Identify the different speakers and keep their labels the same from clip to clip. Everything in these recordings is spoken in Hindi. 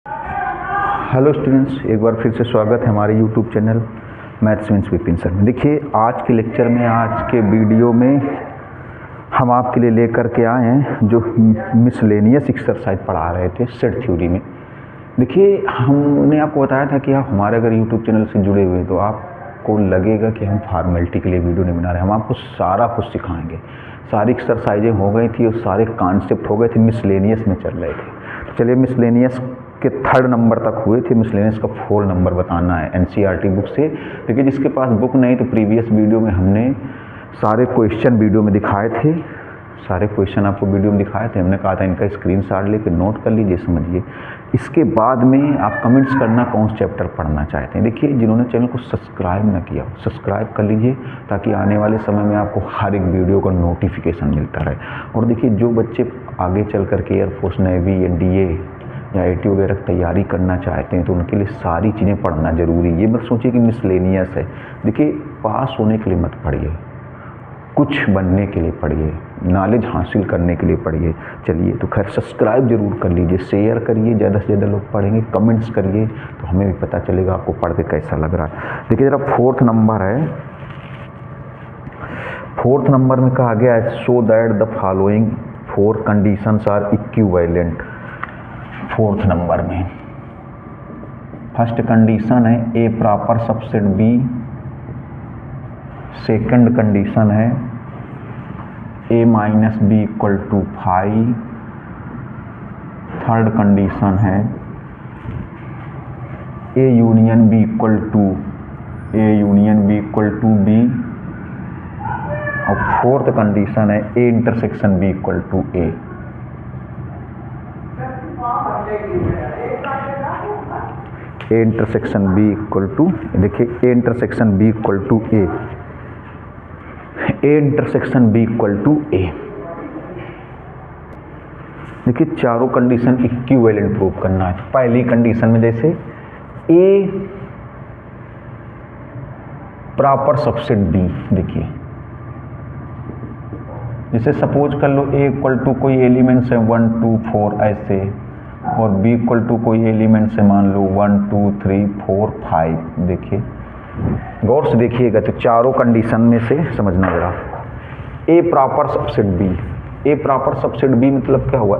Speaker 1: हेलो स्टूडेंट्स, एक बार फिर से स्वागत है हमारे YouTube channel maths wins Vipin sir में। देखिए, आज के लेक्चर में, आज के वीडियो में हम आपके लिए लेकर के आए हैं जो मिसलेनियस एक्सरसाइज पढ़ा रहे थे सेट थ्योरी में। देखिए, हमने आपको बताया था कि आप हमारे अगर यूट्यूब चैनल से जुड़े हुए तो आपको लगेगा कि हम फॉर्मेलिटी के लिए वीडियो नहीं बना रहे, हम आपको सारा कुछ सिखाएंगे। सारी एक्सरसाइजें हो गई थी और सारे कॉन्सेप्ट हो गए थे, मिसलेनियस में चल रहे थे। तो चलिए, मिसलेनियस के 3rd नंबर तक हुए थे, मिसलेनियस का 4 नंबर बताना है एनसीईआरटी बुक से। देखिए, जिसके पास बुक नहीं तो प्रीवियस वीडियो में हमने सारे क्वेश्चन वीडियो में दिखाए थे, सारे क्वेश्चन आपको वीडियो में दिखाए थे। हमने कहा था इनका स्क्रीनशॉट लेके नोट कर लीजिए, समझिए। इसके बाद में आप कमेंट्स करना कौन सा चैप्टर पढ़ना चाहते हैं। देखिए, जिन्होंने चैनल को सब्सक्राइब ना किया सब्सक्राइब कर लीजिए, ताकि आने वाले समय में आपको हर एक वीडियो का नोटिफिकेशन मिलता रहे। और देखिए, जो बच्चे आगे चल करके एयरफोर्स, नेवी, एनडीए या आईटी वगैरह की तैयारी करना चाहते हैं तो उनके लिए सारी चीज़ें पढ़ना ज़रूरी है। ये मत सोचिए कि मिसलेनियस है। देखिए, पास होने के लिए मत पढ़िए, कुछ बनने के लिए पढ़िए, नॉलेज हासिल करने के लिए पढ़िए। चलिए, तो खैर सब्सक्राइब जरूर कर लीजिए, शेयर करिए, ज़्यादा से ज़्यादा लोग पढ़ेंगे, कमेंट्स करिए तो हमें भी पता चलेगा आपको पढ़ के कैसा लग रहा है। देखिए, जरा 4th नंबर है। 4th नंबर में कहा गया है so that the following 4 conditions are equivalent. 4th number में फर्स्ट कंडीशन है A proper subset B, second condition है a minus B equal to 5, third condition है a union b equal to b, और फोर्थ कंडीशन है a intersection b equal to a। A intersection B equal to, देखिए, A intersection B equal to A, A intersection B equal to A. देखिए, चारों कंडीशन इक्विवेलेंट प्रूव करना है। पहली कंडीशन में जैसे ए प्रॉपर सबसेट बी, देखिए जैसे सपोज कर लो ए इक्वल टू कोई एलिमेंट्स है 1 2 4 ऐसे, और b इक्वल टू कोई एलिमेंट से मान लो 1 2 3 4 5। देखिए, गौर से देखिएगा तो चारों कंडीशन में से समझना जरा। a proper subset b, a proper subset b मतलब क्या हुआ?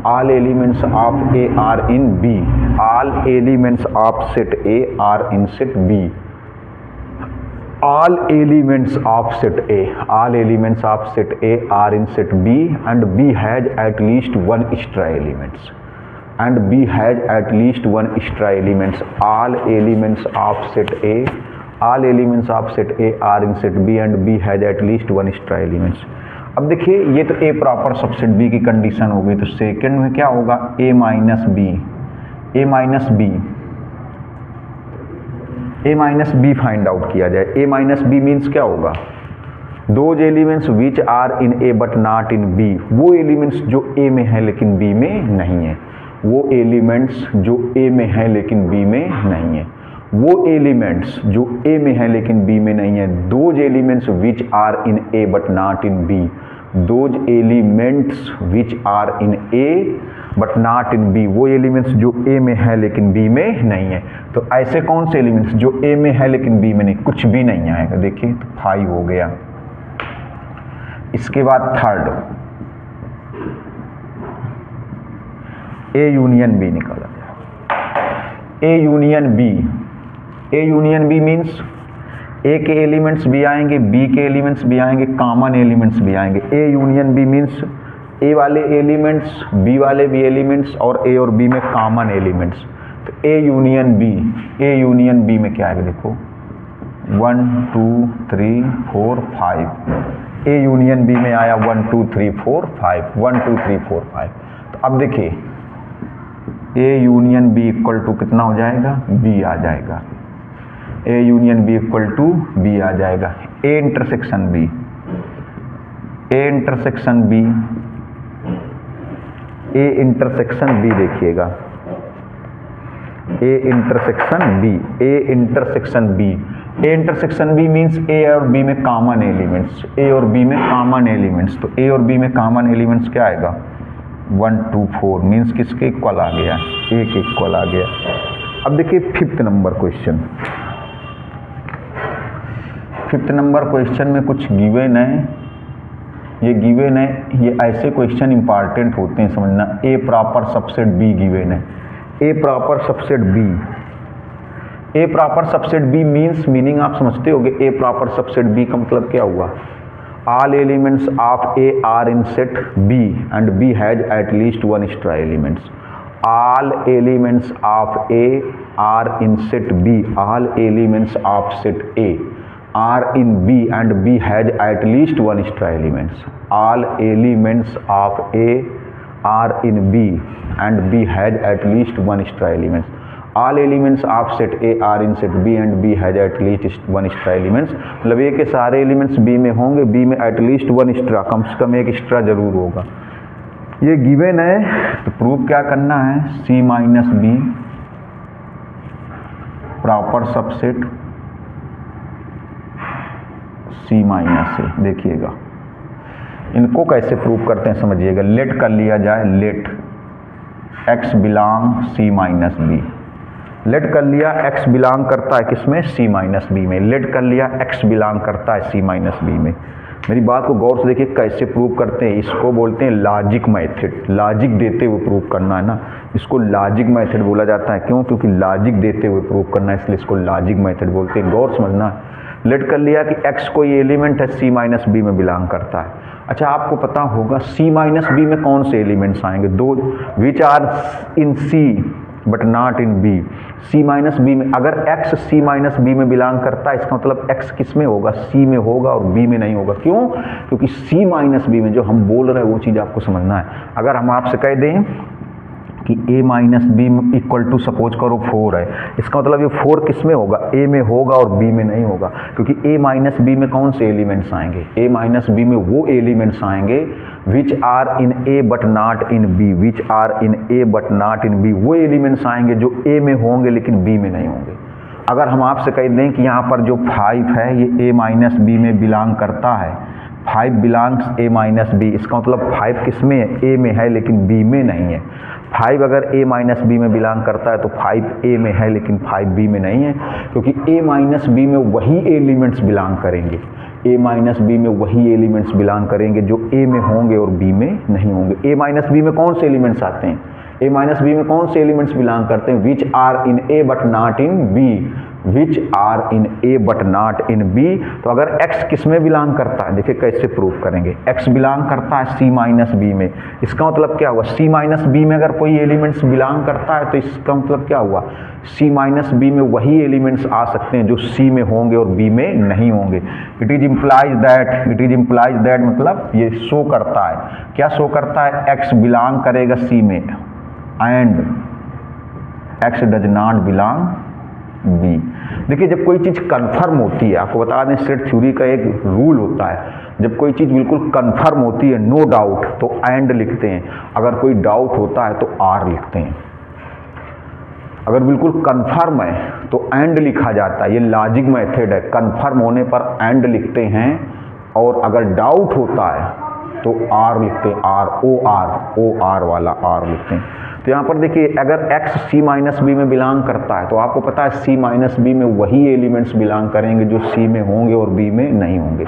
Speaker 1: All elements of a are in b, all elements of set a are in set b, all elements of set A, all elements of set A are in set B and B has at least one extra elements, and B has at least one extra elements. All elements of set A, all elements of set A are in set B and B has at least one extra elements. अब देखिए, ये तो A प्रॉपर सबसेट B की कंडीशन हो गई। तो सेकंड में क्या होगा? A minus B, A minus B, A minus B find out किया जाए। ए माइनस बी मीन्स क्या होगा? Those elements which are in A but not in B, वो एलिमेंट्स जो ए में है लेकिन बी में नहीं है, वो एलिमेंट्स जो ए में है लेकिन बी में नहीं है, वो एलिमेंट्स जो ए में है लेकिन बी में नहीं है। Those elements which are in A but not in B, those elements which are in A but not in B, वो एलिमेंट्स जो ए में है लेकिन बी में नहीं है। तो ऐसे कौन से एलिमेंट्स जो ए में है लेकिन बी में नहीं? कुछ भी नहीं आएगा। देखिए, तो 5 हो गया। इसके बाद थर्ड ए यूनियन बी निकाला जाए। A union B, A union B means A के एलिमेंट्स भी आएंगे, बी के एलिमेंट्स भी आएंगे, कॉमन एलिमेंट्स भी आएंगे। ए यूनियन बी मीन्स ए वाले एलिमेंट्स, बी वाले भी एलिमेंट्स, और ए और बी में कॉमन एलिमेंट्स। तो A union B, A union B में क्या आएगा? देखो 1 2 3 4 5। ए यूनियन बी में आया 1 2 3 4 5, 1 2 3 4 5। तो अब देखिए, A union B equal to कितना हो जाएगा? बी आ जाएगा। A union B equal to B आ जाएगा। A intersection B, A intersection B, A intersection B देखिएगा, A intersection B, A intersection B, A intersection B means A और बी में कॉमन एलिमेंट्स, ए और बी में कॉमन एलिमेंट्स। तो ए और बी में कॉमन एलिमेंट्स क्या आएगा? 1 2 4 मीन्स किसके इक्वल आ गया? 1 इक्वल आ गया। अब देखिए 5th number question. 5th number question में कुछ गिवन है, ये गिवन है, ये ऐसे क्वेश्चन इंपॉर्टेंट होते हैं समझना। A proper subset B given है, A proper subset B. A proper subset B means, meaning आप समझते होगे। ए प्रॉपर सबसेट बी का मतलब क्या हुआ? All elements of A are in set B and B has at least one extra elements. All elements of A are in set B, all elements of set A are in B and B has at least one extra elements. All elements of A are in B and B has at least one extra elements. All elements of set A are in set B and B has at least one extra elements. मतलब ए के सारे एलिमेंट्स बी में होंगे, बी में एट लीस्ट वन एक्स्ट्रा, कम से कम एक एक्स्ट्रा जरूर होगा। ये गिवन है, तो प्रूव क्या करना है? C minus B proper subset C minus A. देखिएगा इनको कैसे प्रूव करते हैं समझिएगा। लेट कर लिया जाए, लेट एक्स बिलोंग सी माइनस बी। लेट कर लिया एक्स बिलोंग करता है किसमें? सी माइनस बी में। लेट कर लिया एक्स बिलोंग करता है सी माइनस बी में। मेरी बात को गौर से देखिए, कैसे प्रूव करते हैं। इसको बोलते हैं लॉजिक मेथड। लॉजिक देते हुए प्रूव करना है ना, इसको लॉजिक मेथड बोला जाता है। क्यों? क्योंकि लॉजिक देते हुए प्रूव करना है, इसलिए इसको लॉजिक मेथड बोलते हैं। गौर समझना। लेट कर लिया कि एक्स कोई एलिमेंट है, सी माइनस बी में बिलोंग करता है। अच्छा, आपको पता होगा सी माइनस बी में कौन से एलिमेंट्स आएंगे? दो, which are in C but not in B. C minus B में अगर एक्स सी माइनस बी में बिलोंग करता है, इसका मतलब एक्स किस में होगा? सी में होगा और बी में नहीं होगा। क्यों? क्योंकि सी माइनस बी में जो हम बोल रहे हैं वो चीज़ आपको समझना है। अगर हम आपसे कह दें कि a minus B equal to suppose करो 4 है, इसका मतलब ये 4 किस में होगा? a में होगा और b में नहीं होगा। क्योंकि a माइनस बी में कौन से एलिमेंट्स आएंगे? a माइनस बी में वो एलिमेंट्स आएंगे which are in a but not in b, which are in a but not in b। वो एलिमेंट्स आएंगे जो a में होंगे लेकिन b में नहीं होंगे। अगर हम आपसे कह दें कि यहाँ पर जो 5 है ये a माइनस बी में बिलोंग करता है, 5 बिलोंग्स a माइनस बी, इसका मतलब 5 किस में है? a में है लेकिन b में नहीं है। 5 अगर a माइनस बी में बिलोंग करता है तो 5 a में है लेकिन 5 b में नहीं है। क्योंकि a माइनस बी में वही एलिमेंट्स बिलोंग करेंगे, a माइनस बी में वही एलिमेंट्स बिलोंग करेंगे जो a में होंगे और b में नहीं होंगे। a माइनस बी में कौन से एलिमेंट्स आते हैं? a माइनस बी में कौन से एलिमेंट्स बिलोंग करते हैं? Which are in a but not in b, which are in a but not in b। तो अगर x किस में बिलोंग करता है, देखिए कैसे प्रूव करेंगे। x बिलोंग करता है c माइनस बी में, इसका मतलब क्या हुआ? c माइनस बी में अगर कोई एलिमेंट्स बिलोंग करता है तो इसका मतलब क्या हुआ? c माइनस बी में वही एलिमेंट्स आ सकते हैं जो c में होंगे और b में नहीं होंगे। इट इज इम्प्लाइज दैट, मतलब ये शो करता है, क्या शो करता है? x बिलोंग करेगा c में and x does not belong B. देखिए जब कोई चीज़ कंफर्म होती है, आपको बता दें सेट थ्योरी का एक रूल होता है, जब कोई चीज़ बिल्कुल कंफर्म होती है, नो डाउट, तो एंड लिखते हैं। अगर कोई डाउट होता है तो आर लिखते हैं। अगर बिल्कुल कंफर्म है तो एंड लिखा जाता है, ये लॉजिक मेथड है। कंफर्म होने पर एंड लिखते हैं और अगर डाउट होता है तो आर लिखते हैं, ओ आर वाला आर लिखते हैं। तो यहाँ पर देखिए अगर x c माइनस बी में बिलोंग करता है तो आपको पता है c माइनस बी में वही एलिमेंट्स बिलोंग करेंगे जो c में होंगे और b में नहीं होंगे।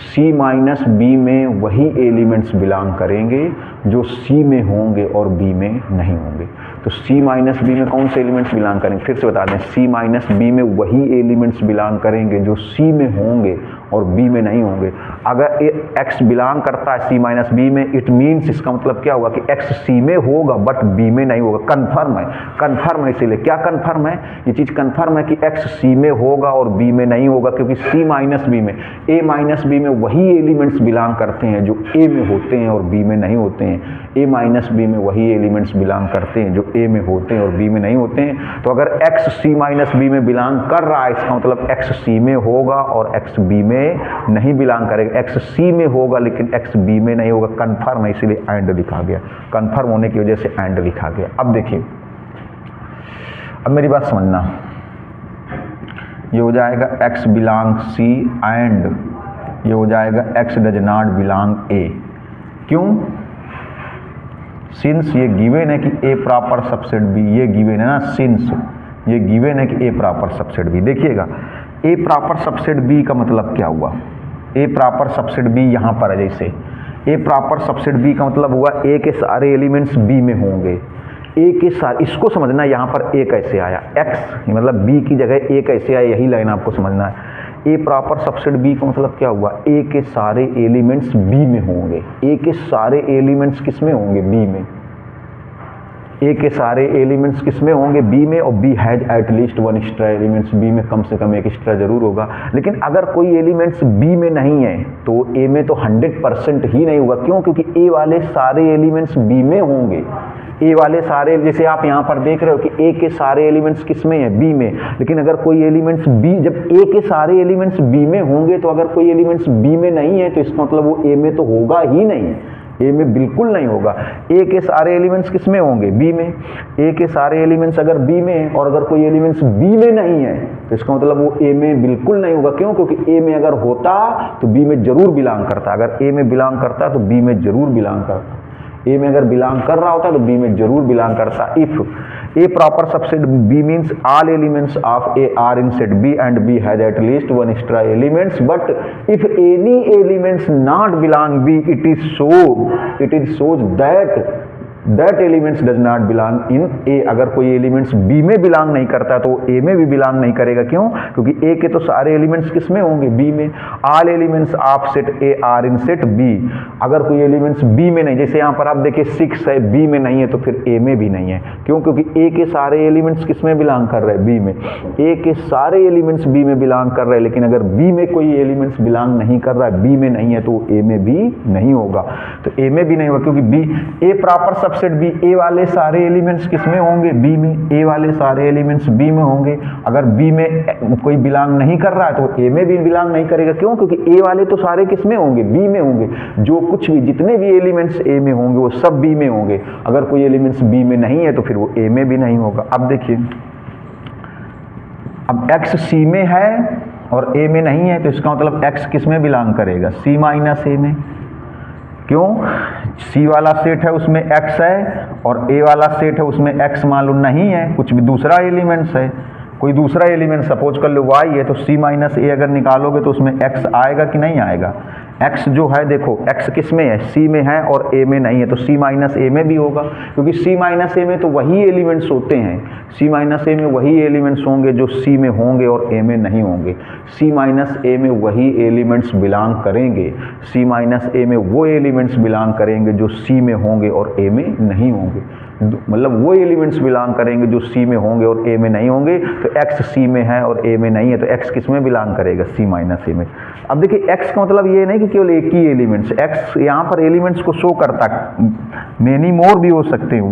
Speaker 1: c माइनस बी में वही एलिमेंट्स बिलोंग करेंगे जो c में होंगे और b में नहीं होंगे। तो c माइनस बी में कौन से एलिमेंट्स बिलोंग करेंगे? फिर से बता दें, c माइनस बी में वही एलिमेंट्स बिलोंग करेंगे जो c में होंगे और b में नहीं होंगे। अगर x बिलोंग करता है c माइनस बी में, इट मीन्स इसका मतलब क्या हुआ कि x c में होगा बट b में नहीं होगा। कन्फर्म है, इसीलिए क्या कन्फर्म है? ये चीज़ कन्फर्म है कि x c में होगा और b में नहीं होगा, क्योंकि c माइनस बी में a माइनस बी में वही एलिमेंट्स बिलोंग करते हैं जो a में होते हैं और b में नहीं होते हैं। a माइनस बी में वही एलिमेंट्स बिलोंग करते हैं जो a में होते हैं और b में नहीं होते हैं। तो अगर x c माइनस बी में बिलोंग कर रहा है, इसका मतलब x c में होगा और x b में नहीं बिलोंग करेगा। x c में होगा लेकिन x b में नहीं होगा। कन्फर्म है, इसीलिए एंड लिखा गया। कन्फर्म होने की वजह से एंड लिखा गया। अब देखिए, अब मेरी बात समझना, ये हो जाएगा x बिलोंग c एंड ये हो जाएगा x does not belong a। क्यों? सिंस ये गिवन है कि ए प्रॉपर सबसेट बी, ये गिवन है ना, सिंस ये गिवन है कि ए प्रॉपर सबसेट बी। देखिएगा ए प्रॉपर सबसेट बी का मतलब क्या हुआ, ए प्रॉपर सबसेट बी यहाँ पर है, जैसे ए प्रॉपर सबसेट बी का मतलब हुआ ए के सारे एलिमेंट्स बी में होंगे, ए के सारे, इसको समझना यहाँ पर ए कैसे आया, एक्स मतलब बी की जगह ए कैसे आया, यही लाइन आपको समझना है। ए प्रॉपर सबसेट बी का मतलब क्या हुआ, ए के सारे एलिमेंट्स बी में होंगे, ए के सारे एलिमेंट्स किस में होंगे, बी में, ए के सारे एलिमेंट्स किस में होंगे, बी में, और B has at least one extra elements, B में कम से कम एक एक्स्ट्रा जरूर होगा। लेकिन अगर कोई एलिमेंट्स बी में नहीं है तो ए में तो 100% ही नहीं होगा। क्यों? क्योंकि ए वाले सारे एलिमेंट्स बी में होंगे, ए वाले सारे, जैसे आप यहाँ पर देख रहे हो कि ए के सारे एलिमेंट्स किस में है, बी में, लेकिन अगर कोई एलिमेंट्स बी, जब ए के सारे एलिमेंट्स बी में होंगे तो अगर कोई एलिमेंट्स बी में नहीं है तो इसका मतलब वो ए में तो होगा ही नहीं, ए में बिल्कुल नहीं होगा। ए के सारे एलिमेंट्स किस में होंगे, बी में, ए के सारे एलिमेंट्स अगर बी में है और अगर कोई एलिमेंट्स बी में नहीं है तो इसका मतलब वो ए में बिल्कुल नहीं होगा। क्यों? क्योंकि ए में अगर होता तो बी में जरूर बिलोंग करता, अगर ए में बिलोंग करता तो बी में जरूर बिलोंग करता, ए में अगर बिलोंग कर रहा होता तो बी में जरूर बिलोंग करता। If A proper subset B means all elements of A are in set B and B has at least one extra elements, but if any elements not belong B it is shows that elements does not belong in A. अगर कोई एलिमेंट्स बी में बिलोंग नहीं करता तो ए में भी बिलोंग नहीं करेगा। क्यों? क्योंकि ए के तो सारे एलिमेंट्स किस में होंगे, बी में। All elements of set A are in set B, अगर कोई एलिमेंट्स बी में नहीं, जैसे यहाँ पर आप देखिए 6 है, बी में नहीं है तो फिर ए में भी नहीं है। क्यों? क्योंकि ए के सारे एलिमेंट्स किस में बिलोंग कर रहे हैं, बी में। ए के सारे एलिमेंट्स बी में बिलोंग कर रहे हैं, लेकिन अगर बी में कोई एलिमेंट्स बिलोंग नहीं कर रहा है, बी में नहीं है, तो ए में भी नहीं होगा। तो ए में भी नहीं होगा क्योंकि B, A proper subset B, ए वाले सारे एलिमेंट्स किस में होंगे, बी में, ए वाले सारे एलिमेंट्स बी में होंगे। अगर बी में कोई बिलोंग नहीं कर रहा है तो ए में भी बिलोंग नहीं करेगा। क्यों? क्योंकि ए वाले तो सारे किस में होंगे, बी में होंगे। जो कुछ भी, जितने भी एलिमेंट्स ए में होंगे वो सब बी में होंगे। अगर कोई एलिमेंट्स बी में नहीं है तो फिर वो ए में भी नहीं होगा। अब देखिए, अब x सी में है और ए में नहीं है तो इसका मतलब x किस में बिलोंग करेगा, सी माइनस ए में। क्यों? सी वाला सेट है उसमें x है और a वाला सेट है उसमें x मालूम नहीं है, कुछ भी दूसरा एलिमेंट्स है, कोई दूसरा एलिमेंट सपोज कर लो y है, तो c माइनस ए अगर निकालोगे तो उसमें x आएगा कि नहीं आएगा। x जो है, देखो x किस में है, c में है और a में नहीं है, तो c माइनस ए में भी होगा। क्योंकि c माइनस ए में तो वही एलिमेंट्स होते हैं, c माइनस ए में वही एलिमेंट्स होंगे जो c में होंगे और a में नहीं होंगे। c माइनस ए में वही एलिमेंट्स बिलोंग करेंगे, c माइनस ए में वो एलिमेंट्स बिलोंग करेंगे जो c में होंगे और a में नहीं होंगे। मतलब वो एलिमेंट्स बिलोंग करेंगे जो C में होंगे और A में नहीं होंगे। तो X C में है और A में नहीं है तो X किस में बिलोंग करेगा, C माइनस A में। अब देखिए X का मतलब ये नहीं कि केवल एक ही एलिमेंट्स, X यहाँ पर एलिमेंट्स को शो करता, मेनी मोर भी हो सकते हैं,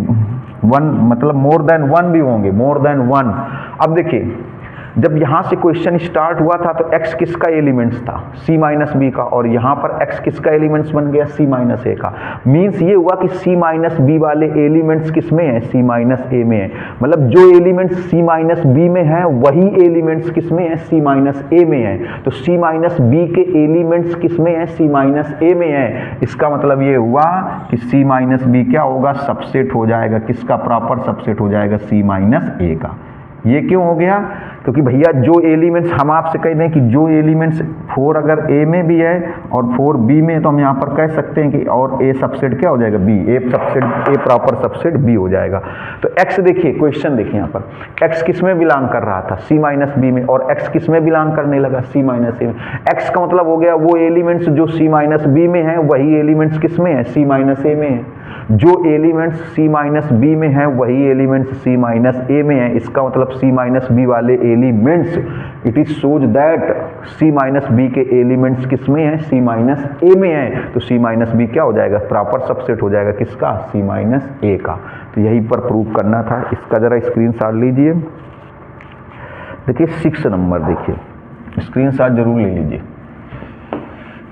Speaker 1: वन मतलब मोर देन वन भी होंगे, मोर देन वन। अब देखिए, जब यहाँ से क्वेश्चन स्टार्ट हुआ था तो x किसका एलिमेंट्स था, c माइनस बी का, और यहाँ पर x किसका एलिमेंट्स बन गया, c माइनस ए का। मीन्स ये हुआ कि c माइनस बी वाले एलिमेंट्स किस में है, c माइनस ए में है। मतलब जो एलिमेंट्स c माइनस बी में है वही एलिमेंट्स किस में है, c माइनस ए में है। तो c माइनस बी के एलिमेंट्स किस में है, c माइनस ए में है। इसका मतलब ये हुआ कि c माइनस बी क्या होगा, सबसेट हो जाएगा, किसका प्रॉपर सबसेट हो जाएगा, c माइनस ए का। ये क्यों हो गया? क्योंकि भैया जो एलिमेंट्स, हम आपसे कह दें कि जो एलिमेंट्स 4 अगर A में भी है और 4 B में है तो हम यहाँ पर कह सकते हैं कि और A सबसेट क्या हो जाएगा, B, A proper subset B हो जाएगा। तो X देखिए, क्वेश्चन देखिए यहाँ पर, X किस में बिलोंग कर रहा था, C माइनस B में, और X किस में बिलोंग करने लगा, C माइनस A में। X का मतलब हो गया वो एलिमेंट्स जो C माइनस B में है वही एलिमेंट्स किस में है, C माइनस A में है। जो एलिमेंट्स C माइनस B में है वही एलिमेंट्स C माइनस A में है। इसका मतलब C माइनस B वाले elements, it is shows that C minus B के एलिमेंट्स किस में है, C माइनस A में है। तो C माइनस B क्या हो जाएगा, प्रॉपर सबसेट हो जाएगा, किसका, C माइनस A का। तो यही पर प्रूव करना था। इसका जरा स्क्रीनशॉट लीजिए। देखिए 6 नंबर, देखिए स्क्रीनशॉट जरूर ले लीजिए।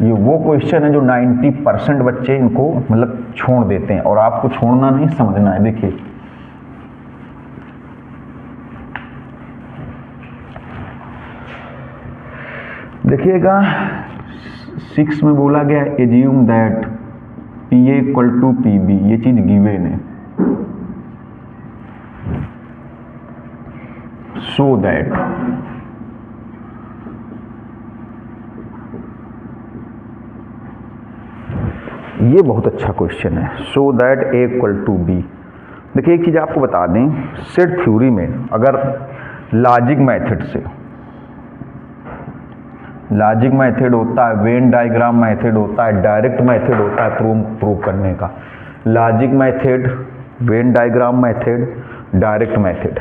Speaker 1: ये वो क्वेश्चन है जो 90% बच्चे इनको मतलब छोड़ देते हैं, और आपको छोड़ना नहीं, समझना है। देखिए देखिएगा 6 में बोला गया assume that P A equal to P B, ये चीज गिवन है। सो दैट ये बहुत अच्छा क्वेश्चन है। So that A equal to B. देखिए एक चीज़ आपको बता दें, सेट थ्योरी में अगर लॉजिक मेथड से, लॉजिक मेथड होता है, वेन डायग्राम मेथड होता है, डायरेक्ट मेथड होता है प्रूव करने का। Logic method, Venn diagram method, direct method.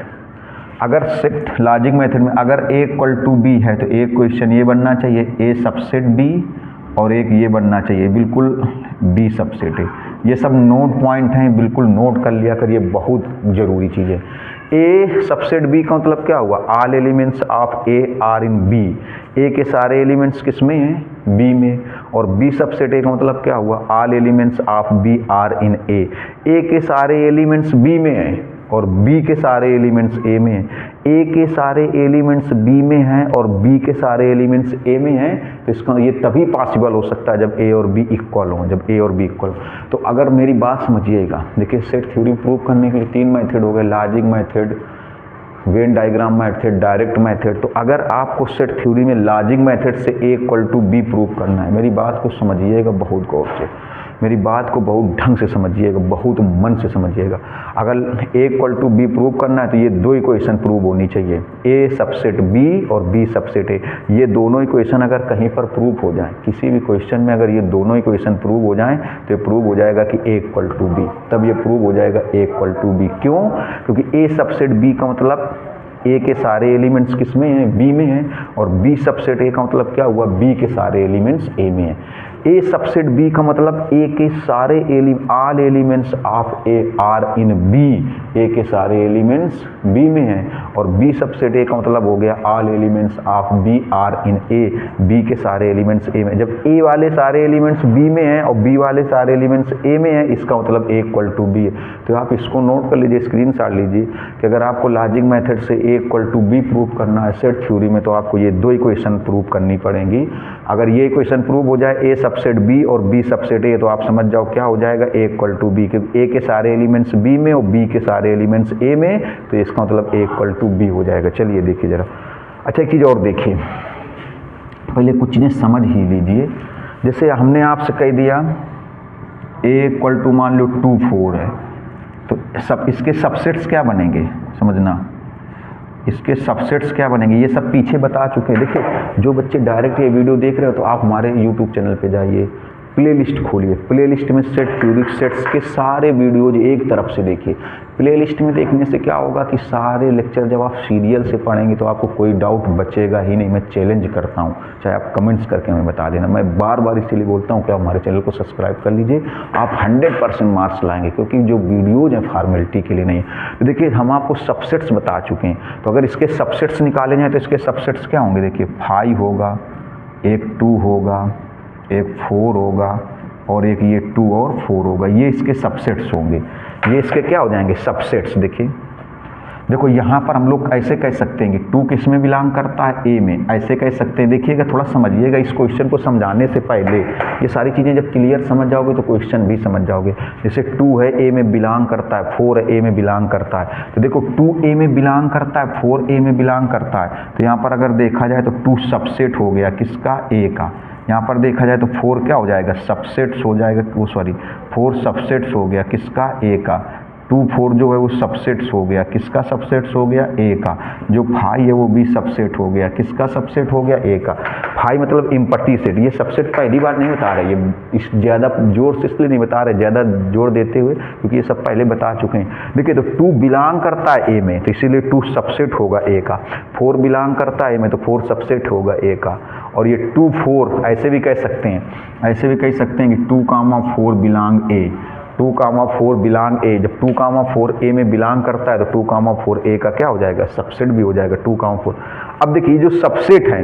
Speaker 1: अगर सेट लॉजिक मेथड में अगर ए इक्वल टू बी है तो एक क्वेश्चन ये बनना चाहिए ए सबसेट बी, और एक ये बनना चाहिए बिल्कुल बी सबसेट है। ये सब नोट पॉइंट हैं, बिल्कुल नोट कर लिया कर, ये बहुत ज़रूरी चीज़ है। ए सबसेट बी का मतलब क्या हुआ, all elements of A are in B. ए के सारे एलिमेंट्स किस में हैं, बी में। और बी सबसेट ए का मतलब क्या हुआ, all elements of B are in A. ए के सारे एलिमेंट्स बी में हैं और बी के सारे एलिमेंट्स ए में हैं। ए के सारे एलिमेंट्स बी में हैं और बी के सारे एलिमेंट्स ए में हैं, तो इसका ये तभी पॉसिबल हो सकता है जब ए और बी इक्वल हों, जब ए और बी इक्वल। तो अगर मेरी बात समझिएगा, देखिए सेट थ्योरी प्रूव करने के लिए 3 मेथड हो गए, logic method, Venn diagram method, direct method. तो अगर आपको सेट थ्योरी में लॉजिक मेथड से ए इक्वल टू बी प्रूव करना है, मेरी बात को समझिएगा बहुत गौर से, मेरी बात को बहुत ढंग से समझिएगा, बहुत मन से समझिएगा। अगर ए इक्वल टू बी प्रूव करना है तो ये 2 इक्वेशन प्रूव होनी चाहिए, ए सबसेट बी और बी सबसेट ए। ये दोनों इक्वेशन अगर कहीं पर प्रूव हो जाए, किसी भी क्वेश्चन में अगर ये दोनों इक्वेशन प्रूव हो जाएं तो ये प्रूव हो जाएगा कि ए इक्वल टू बी, तब ये प्रूव हो जाएगा ए इक्वल टू बी। क्यों? क्योंकि ए सबसेट बी का मतलब ए के सारे एलिमेंट्स किस में हैं, बी में हैं, और बी सबसेट ए का मतलब क्या हुआ, बी के सारे एलिमेंट्स ए में हैं। ए सबसेट बी का मतलब ए के सारे all elements of A are in B, ए के सारे एलिमेंट्स बी में हैं, और बी सबसेट ए का मतलब हो गया all elements of B are in A, B के सारे एलिमेंट्स ए में। जब ए वाले सारे एलिमेंट्स बी में हैं और बी वाले सारे एलिमेंट्स ए में हैं, इसका मतलब ए इक्वल टू बी है। तो आप इसको नोट कर लीजिए, स्क्रीनशॉट लीजिए कि अगर आपको लॉजिक मेथड से ए इक्वल टू बी प्रूव करना है सेट थ्योरी में, तो आपको ये 2 इक्वेशन प्रूव करनी पड़ेंगी। अगर ये इक्वेशन प्रूव हो जाए ए सबसेट बी और बी सबसेट ए, तो आप समझ जाओ क्या हो जाएगा, ए इक्वल टू बी, क्योंकि ए के सारे एलिमेंट्स बी में और बी के सारे एलिमेंट्स ए में, तो इसका मतलब ए इक्वल टू बी हो जाएगा। चलिए देखिए जरा। अच्छा एक चीज़ और देखिए, पहले कुछ चीज़ें समझ ही लीजिए। जैसे हमने आपसे कह दिया ए इक्वल टू मान लो 2 4 है, तो सब इसके सबसेट्स क्या बनेंगे, समझना इसके सबसेट्स क्या बनेंगे, ये सब पीछे बता चुके हैं। देखिए जो बच्चे डायरेक्ट ये वीडियो देख रहे हो तो आप हमारे यूट्यूब चैनल पे जाइए, प्लेलिस्ट खोलिए, प्लेलिस्ट में सेट थ्योरी सेट्स के सारे वीडियोज एक तरफ से देखिए। प्लेलिस्ट में देखने से क्या होगा कि सारे लेक्चर जब आप सीरियल से पढ़ेंगे तो आपको कोई डाउट बचेगा ही नहीं। मैं चैलेंज करता हूँ, चाहे आप कमेंट्स करके हमें बता देना। मैं बार बार इसलिए बोलता हूँ कि आप हमारे चैनल को सब्सक्राइब कर लीजिए, आप 100% मार्क्स लाएंगे, क्योंकि जो वीडियोज हैं फॉर्मेलिटी के लिए नहीं। तो देखिए हम आपको सबसेट्स बता चुके हैं, तो अगर इसके सबसेट्स निकाले जाएँ तो इसके सबसेट्स क्या होंगे, देखिए 5 होगा, एक 2 होगा, एक 4 होगा, और एक ये 2 और 4 होगा। ये इसके सबसेट्स होंगे, ये इसके क्या हो जाएंगे, सबसेट्स। देखिए देखो यहाँ पर हम लोग ऐसे कह सकते हैं कि 2 किस में बिलोंग करता है, ए में, ऐसे कह सकते हैं। देखिएगा थोड़ा समझिएगा, इस क्वेश्चन को समझाने से पहले ये सारी चीज़ें जब क्लियर समझ जाओगे तो क्वेश्चन भी समझ जाओगे। जैसे 2 है ए में बिलोंग करता है, 4 है ए में बिलोंग करता है, तो देखो 2 ए में बिलोंग करता है, 4 ए में बिलोंग करता है, तो यहाँ पर अगर देखा जाए तो 2 सबसेट हो गया किसका, ए का। यहाँ पर देखा जाए तो 4 क्या हो जाएगा, सबसेट्स हो जाएगा, वो सॉरी 4 सबसेट्स हो गया किसका, ए का। 2 4 जो है वो सबसेट्स हो गया, किसका सबसेट्स हो गया, ए का। जो 5 है वो भी सबसेट हो गया, किसका सबसेट हो गया, ए का। 5 मतलब इम्पटी सेट, ये सबसेट पहली बार नहीं बता रहे, ये इस ज़्यादा जोर से इसलिए नहीं बता रहे, ज़्यादा जोर देते हुए, क्योंकि ये सब पहले बता चुके हैं। देखिए तो 2 बिलोंग करता है ए में, तो इसीलिए 2 सबसेट होगा ए का। 4 बिलोंग करता है ए में, तो 4 सबसेट होगा ए का। और ये 2 4 ऐसे भी कह सकते हैं, ऐसे भी कह सकते हैं कि 2, 4 बिलोंग ए, 2, 4 बिलोंग ए। जब 2, 4 ए में बिलोंग करता है तो 2, 4 ए का क्या हो जाएगा, सबसेट भी हो जाएगा 2, 4। अब देखिए जो सबसेट हैं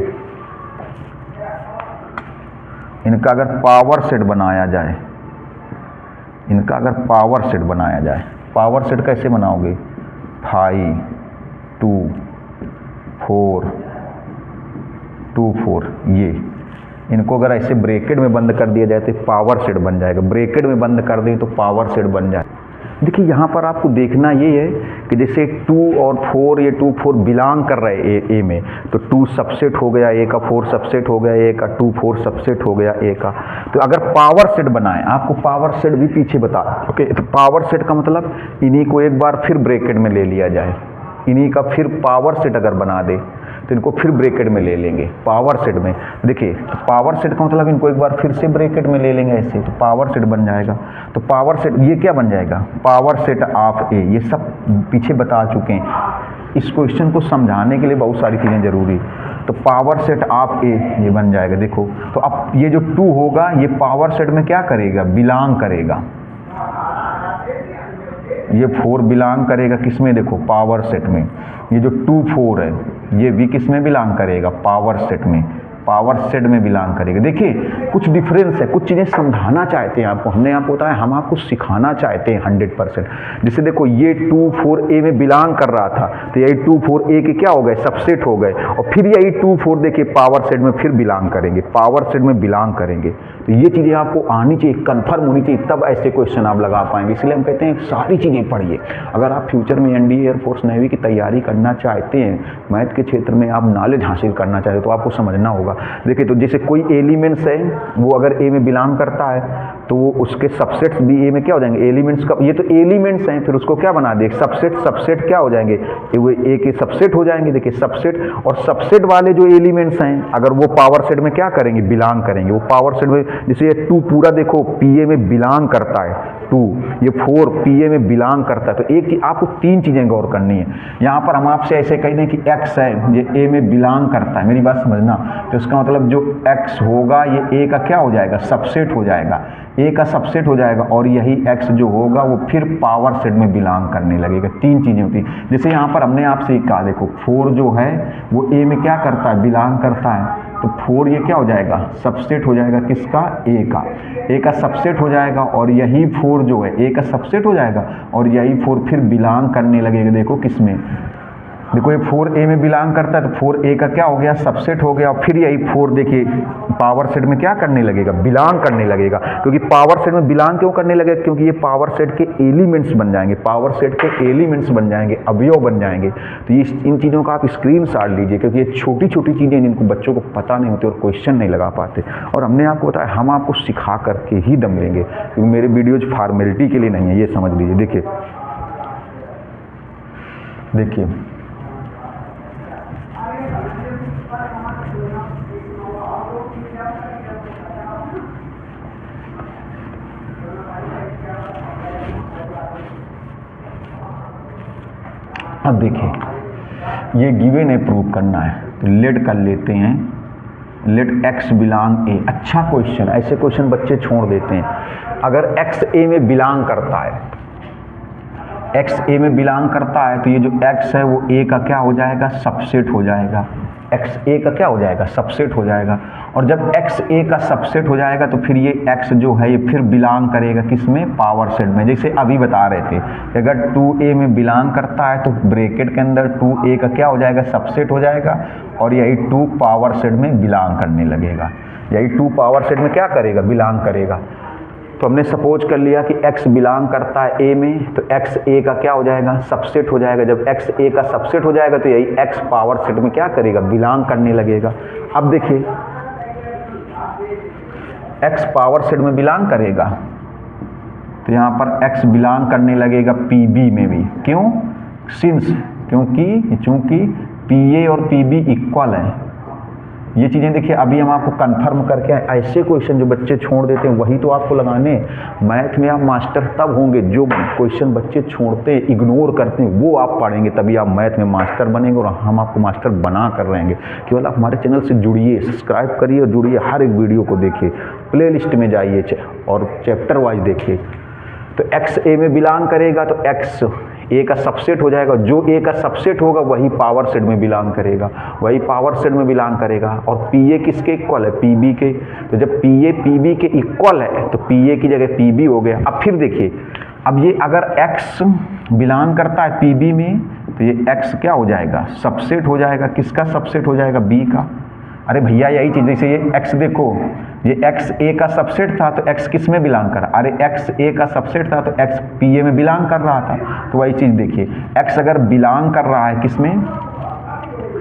Speaker 1: इनका अगर पावर सेट बनाया जाए, इनका अगर पावर सेट बनाया जाए, पावर सेट कैसे बनाओगे, 5 2 4 2 4, इनको अगर ऐसे ब्रैकेट में बंद कर दिया जाए तो पावर सेट बन जाएगा, ब्रैकेट में बंद कर दें तो पावर सेट बन जाए। देखिए यहाँ पर आपको देखना ये है कि जैसे 2 और 4, ये 2 4 बिलोंग कर रहे हैं ए में, तो 2 सबसेट हो गया ए का, 4 सबसेट हो गया ए का, 2 4 सबसेट हो गया ए का। तो अगर पावर सेट बनाए, आपको पावर सेट भी पीछे बता, ओके, तो पावर सेट का मतलब इन्हीं को एक बार फिर ब्रैकेट में ले लिया जाए, इन्हीं का फिर पावर सेट अगर बना दे तो इनको फिर ब्रैकेट में ले लेंगे पावर सेट में। देखिए तो पावर सेट का मतलब इनको एक बार फिर से ब्रैकेट में ले लेंगे ऐसे, तो पावर सेट बन जाएगा। तो पावर सेट ये क्या बन जाएगा, पावर सेट ऑफ ए। ये सब पीछे बता चुके हैं, इस क्वेश्चन को समझाने के लिए बहुत सारी चीज़ें जरूरी। तो पावर सेट ऑफ ए ये बन जाएगा। देखो तो अब ये जो 2 होगा ये पावर सेट में क्या करेगा, बिलोंग करेगा। ये 4 बिलोंग करेगा किसमें, देखो पावर सेट में। ये जो 2 4 है ये भी किस में बिलोंग करेगा, पावर सेट में, पावर सेट में बिलोंग करेगा। देखिए कुछ डिफरेंस है, कुछ चीज़ें समझाना चाहते हैं आपको, हमने आपको बताया, हम आपको सिखाना चाहते हैं 100%। जैसे देखो ये 2 4 ए में बिलोंग कर रहा था, तो यही 2 4 ए के क्या हो गए, सबसेट हो गए, और फिर यही 2 4 देखिए पावर सेट में फिर बिलोंग करेंगे, पावर सेट में बिलोंग करेंगे। तो ये चीज़ें आपको आनी चाहिए, कन्फर्म होनी चाहिए, तब ऐसे क्वेश्चन आप लगा पाएंगे। इसलिए हम कहते हैं सारी चीज़ें पढ़िए। अगर आप फ्यूचर में एनडीए, एयरफोर्स, नेवी की तैयारी करना चाहते हैं, मैथ के क्षेत्र में आप नॉलेज हासिल करना चाहते हैं, तो आपको समझना होगा। देखिए तो जैसे कोई एलिमेंट्स है वो अगर ए में बिलोंग करता है तो वो उसके सबसेट्स भी ए में क्या हो जाएंगे, एलिमेंट्स का, ये तो एलिमेंट्स हैं, फिर उसको क्या बना दे, सबसेट, सबसेट क्या हो जाएंगे, वो ए के सबसेट हो जाएंगे। देखिए सबसेट, और सबसेट वाले जो एलिमेंट्स हैं अगर वो पावर सेट में क्या करेंगे, बिलोंग करेंगे। वो पावर सेट में जैसे ये 2 पूरा देखो पीए में बिलोंग करता है, 2 ये 4 पीए में बिलोंग करता है। तो एक चीज आपको 3 चीजें गौर करनी है। यहाँ पर हम आपसे ऐसे कह दें कि x है ये ए में बिलोंग करता है, मेरी बात समझना, तो इसका मतलब जो x होगा ये ए का क्या हो जाएगा, सबसेट हो जाएगा, ए का सबसेट हो जाएगा, और यही x जो होगा वो फिर पावर सेट में बिलोंग करने लगेगा। 3 चीजें होती हैं। जैसे यहाँ पर हमने आपसे कहा देखो 4 जो है वो ए में क्या करता है, बिलोंग करता है, तो 4 ये क्या हो जाएगा, सबसेट हो जाएगा किसका, ए का सबसेट हो जाएगा, और यही 4 जो है ए का सबसेट हो जाएगा, और यही 4 फिर बिलोंग करने लगेगा। देखो किसमें, देखो ये 4 ए में बिलोंग करता है, तो 4 ए का क्या हो गया, सबसेट हो गया, और फिर यही 4 देखिए पावर सेट में क्या करने लगेगा, बिलोंग करने लगेगा। क्योंकि पावर सेट में बिलोंग क्यों करने लगेगा, क्योंकि ये पावर सेट के एलिमेंट्स बन जाएंगे, पावर सेट के एलिमेंट्स बन जाएंगे, अवयव बन जाएंगे। तो ये इन चीज़ों का आप स्क्रीनशॉट लीजिए, क्योंकि ये छोटी छोटी चीज़ें जिनको बच्चों को पता नहीं होती और क्वेश्चन नहीं लगा पाते। और हमने आपको बताया हम आपको सिखा करके ही दम लेंगे, क्योंकि मेरे वीडियोज फॉर्मेलिटी के लिए नहीं है, ये समझ लीजिए। देखिए देखिए अब देखिए ये गिवन है, प्रूव करना है, तो लेट कर लेते हैं, लेट x बिलोंग ए। अच्छा क्वेश्चन, ऐसे क्वेश्चन बच्चे छोड़ देते हैं। अगर x ए में बिलोंग करता है, x ए में बिलोंग करता है, तो ये जो x है वो a का क्या हो जाएगा, सबसेट हो जाएगा, x a का क्या हो जाएगा, सबसेट हो जाएगा। और जब x a का सबसेट हो जाएगा तो फिर ये x जो है ये फिर बिलोंग करेगा किसमें, पावर सेट में। जैसे अभी बता रहे थे, अगर 2a में बिलोंग करता है तो ब्रैकेट के अंदर 2a का क्या हो जाएगा, सबसेट हो जाएगा, और यही 2 पावर सेट में बिलोंग करने लगेगा, यही 2 पावर सेट में क्या करेगा, बिलोंग करेगा। तो हमने सपोज कर लिया कि x बिलोंग करता है a में, तो x a का क्या हो जाएगा, सबसेट हो जाएगा। जब x a का सबसेट हो जाएगा तो यही x पावर सेट में क्या करेगा, बिलोंग करने लगेगा। अब देखिए x पावर सेट में बिलोंग करेगा, तो यहाँ पर x बिलोंग करने लगेगा pb में भी। क्यों, सिंस, क्योंकि pa और pb इक्वल है। ये चीज़ें देखिए अभी हम आपको कंफर्म करके आए। ऐसे क्वेश्चन जो बच्चे छोड़ देते हैं वही तो आपको लगाने। मैथ में आप मास्टर तब होंगे जो क्वेश्चन बच्चे छोड़ते हैं, इग्नोर करते हैं, वो आप पढ़ेंगे, तभी आप मैथ में मास्टर बनेंगे। और हम आपको मास्टर बना कर रहेंगे। केवल आप हमारे चैनल से जुड़िए, सब्सक्राइब करिए और जुड़िए, हर एक वीडियो को देखिए, प्ले लिस्ट में जाइए और चैप्टर वाइज देखिए। तो x a में बिलोंग करेगा तो x a का सबसेट हो जाएगा, जो a का सबसेट होगा वही पावर सेट में बिलोंग करेगा, वही पावर सेट में बिलोंग करेगा। और pa किसके इक्वल है, pb के। तो जब pa pb के इक्वल है तो pa की जगह pb हो गया। अब फिर देखिए, अब ये अगर x बिलोंग करता है pb में तो ये x क्या हो जाएगा, सबसेट हो जाएगा, किसका सबसेट हो जाएगा, b का। अरे भैया यही चीज़, जैसे ये x देखो, ये x a का सबसेट था तो x किस में बिलोंग कर रहा, अरे x a का सबसेट था तो x p a में बिलोंग कर रहा था। तो वही चीज़ देखिए, x अगर बिलोंग कर रहा है किस में,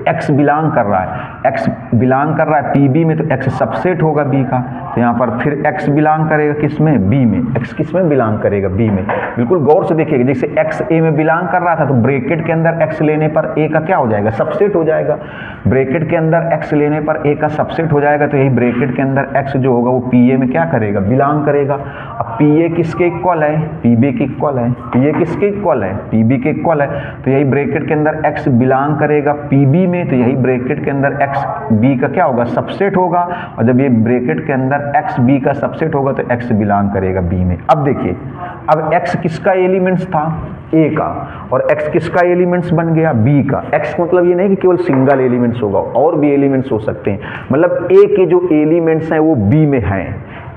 Speaker 1: x बिलोंग कर रहा है, x बिलोंग कर रहा है pb में, तो x सबसेट होगा b का। तो यहाँ पर फिर x बिलोंग करेगा किस में, b में। x किस में बिलोंग करेगा, b में। बिल्कुल गौर से देखिएगा, जैसे x a में बिलोंग कर रहा था तो ब्रैकेट के अंदर x लेने पर a का क्या हो जाएगा, सबसेट हो जाएगा। ब्रैकेट के अंदर x लेने पर a का सबसेट हो जाएगा, तो यही ब्रैकेट के अंदर x जो होगा वो pa में क्या करेगा, बिलोंग करेगा। अब pa किसके इक्वल है, pb के इक्वल है। pa किसके इक्वल है, pb के इक्वल है। तो यही ब्रैकेट के अंदर x बिलोंग करेगा pb में, तो यही ब्रैकेट के अंदर x b का क्या होगा, सबसेट होगा। और जब ये ब्रैकेट के अंदर x b का सबसेट होगा तो x बिलोंग करेगा b में। अब देखिए, अब x किसका एलिमेंट्स था, a का, और x किसका एलिमेंट्स बन गया, b का। x मतलब ये नहीं कि केवल सिंगल एलिमेंट्स होगा, और भी एलिमेंट्स हो सकते हैं। मतलब a के जो एलिमेंट्स हैं वो b में हैं,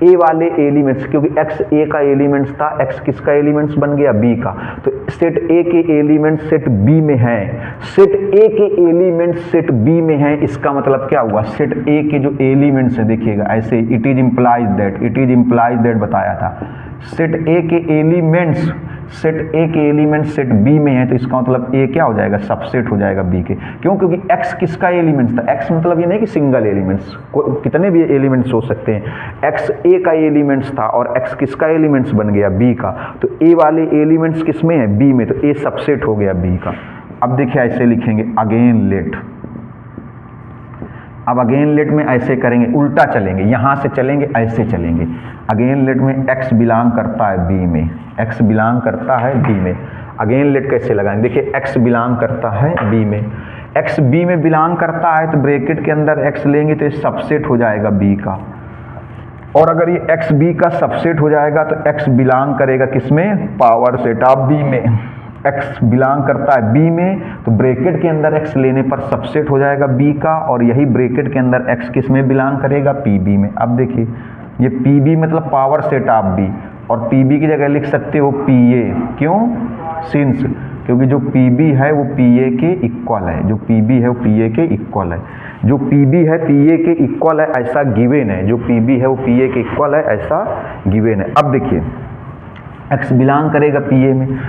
Speaker 1: a वाले एलिमेंट्स, क्योंकि x a का एलिमेंट्स था, x किसका एलिमेंट्स बन गया, b का। तो सेट a के एलिमेंट्स सेट b में हैं, सेट a के एलिमेंट्स सेट b में हैं। इसका मतलब क्या हुआ, सेट a के जो एलिमेंट्स है, देखिएगा ऐसे, इट इज इम्प्लाइज दैट बताया था। सेट a के एलिमेंट्स, सेट a के एलिमेंट्स सेट b में है, तो इसका मतलब a क्या हो जाएगा, सबसेट हो जाएगा b के। क्यों, क्योंकि x किसका एलिमेंट्स था, x मतलब ये नहीं कि सिंगल एलिमेंट्स, कितने भी एलिमेंट्स हो सकते हैं। x a का एलिमेंट्स था और x किसका एलिमेंट्स बन गया, b का। तो a वाले एलिमेंट्स किस में है, b में, तो a सबसेट हो गया b का। अब देखिए ऐसे लिखेंगे, अगेन लेट। अब अगेन लेट में ऐसे करेंगे, उल्टा चलेंगे, यहाँ से चलेंगे ऐसे चलेंगे। अगेन लेट में x बिलोंग करता है b में, x बिलोंग करता है b में। अगेन लेट कैसे लगाएंगे, देखिए x बिलोंग करता है b में, x b में बिलोंग करता है, तो ब्रैकेट के अंदर x लेंगे तो ये सबसेट हो जाएगा b का। और अगर ये x b का सबसेट हो जाएगा तो x बिलोंग करेगा किसमें, पावर सेट ऑफ b में। x बिलोंग करता है b में, तो ब्रैकेट के अंदर x लेने पर सबसेट हो जाएगा b का, और यही ब्रैकेट के अंदर x किस में बिलोंग करेगा, pb में। अब देखिए, ये pb मतलब पावर सेट ऑफ b, और pb की जगह लिख सकते हो pa। क्यों, सिंस, क्योंकि जो pb है वो pa के इक्वल है, जो pb है वो pa के इक्वल है, जो pb है pa के इक्वल है, ऐसा गिवन है। जो pb है वो pa के इक्वल है, ऐसा गिवन है। अब देखिए, x बिलोंग करेगा pa में,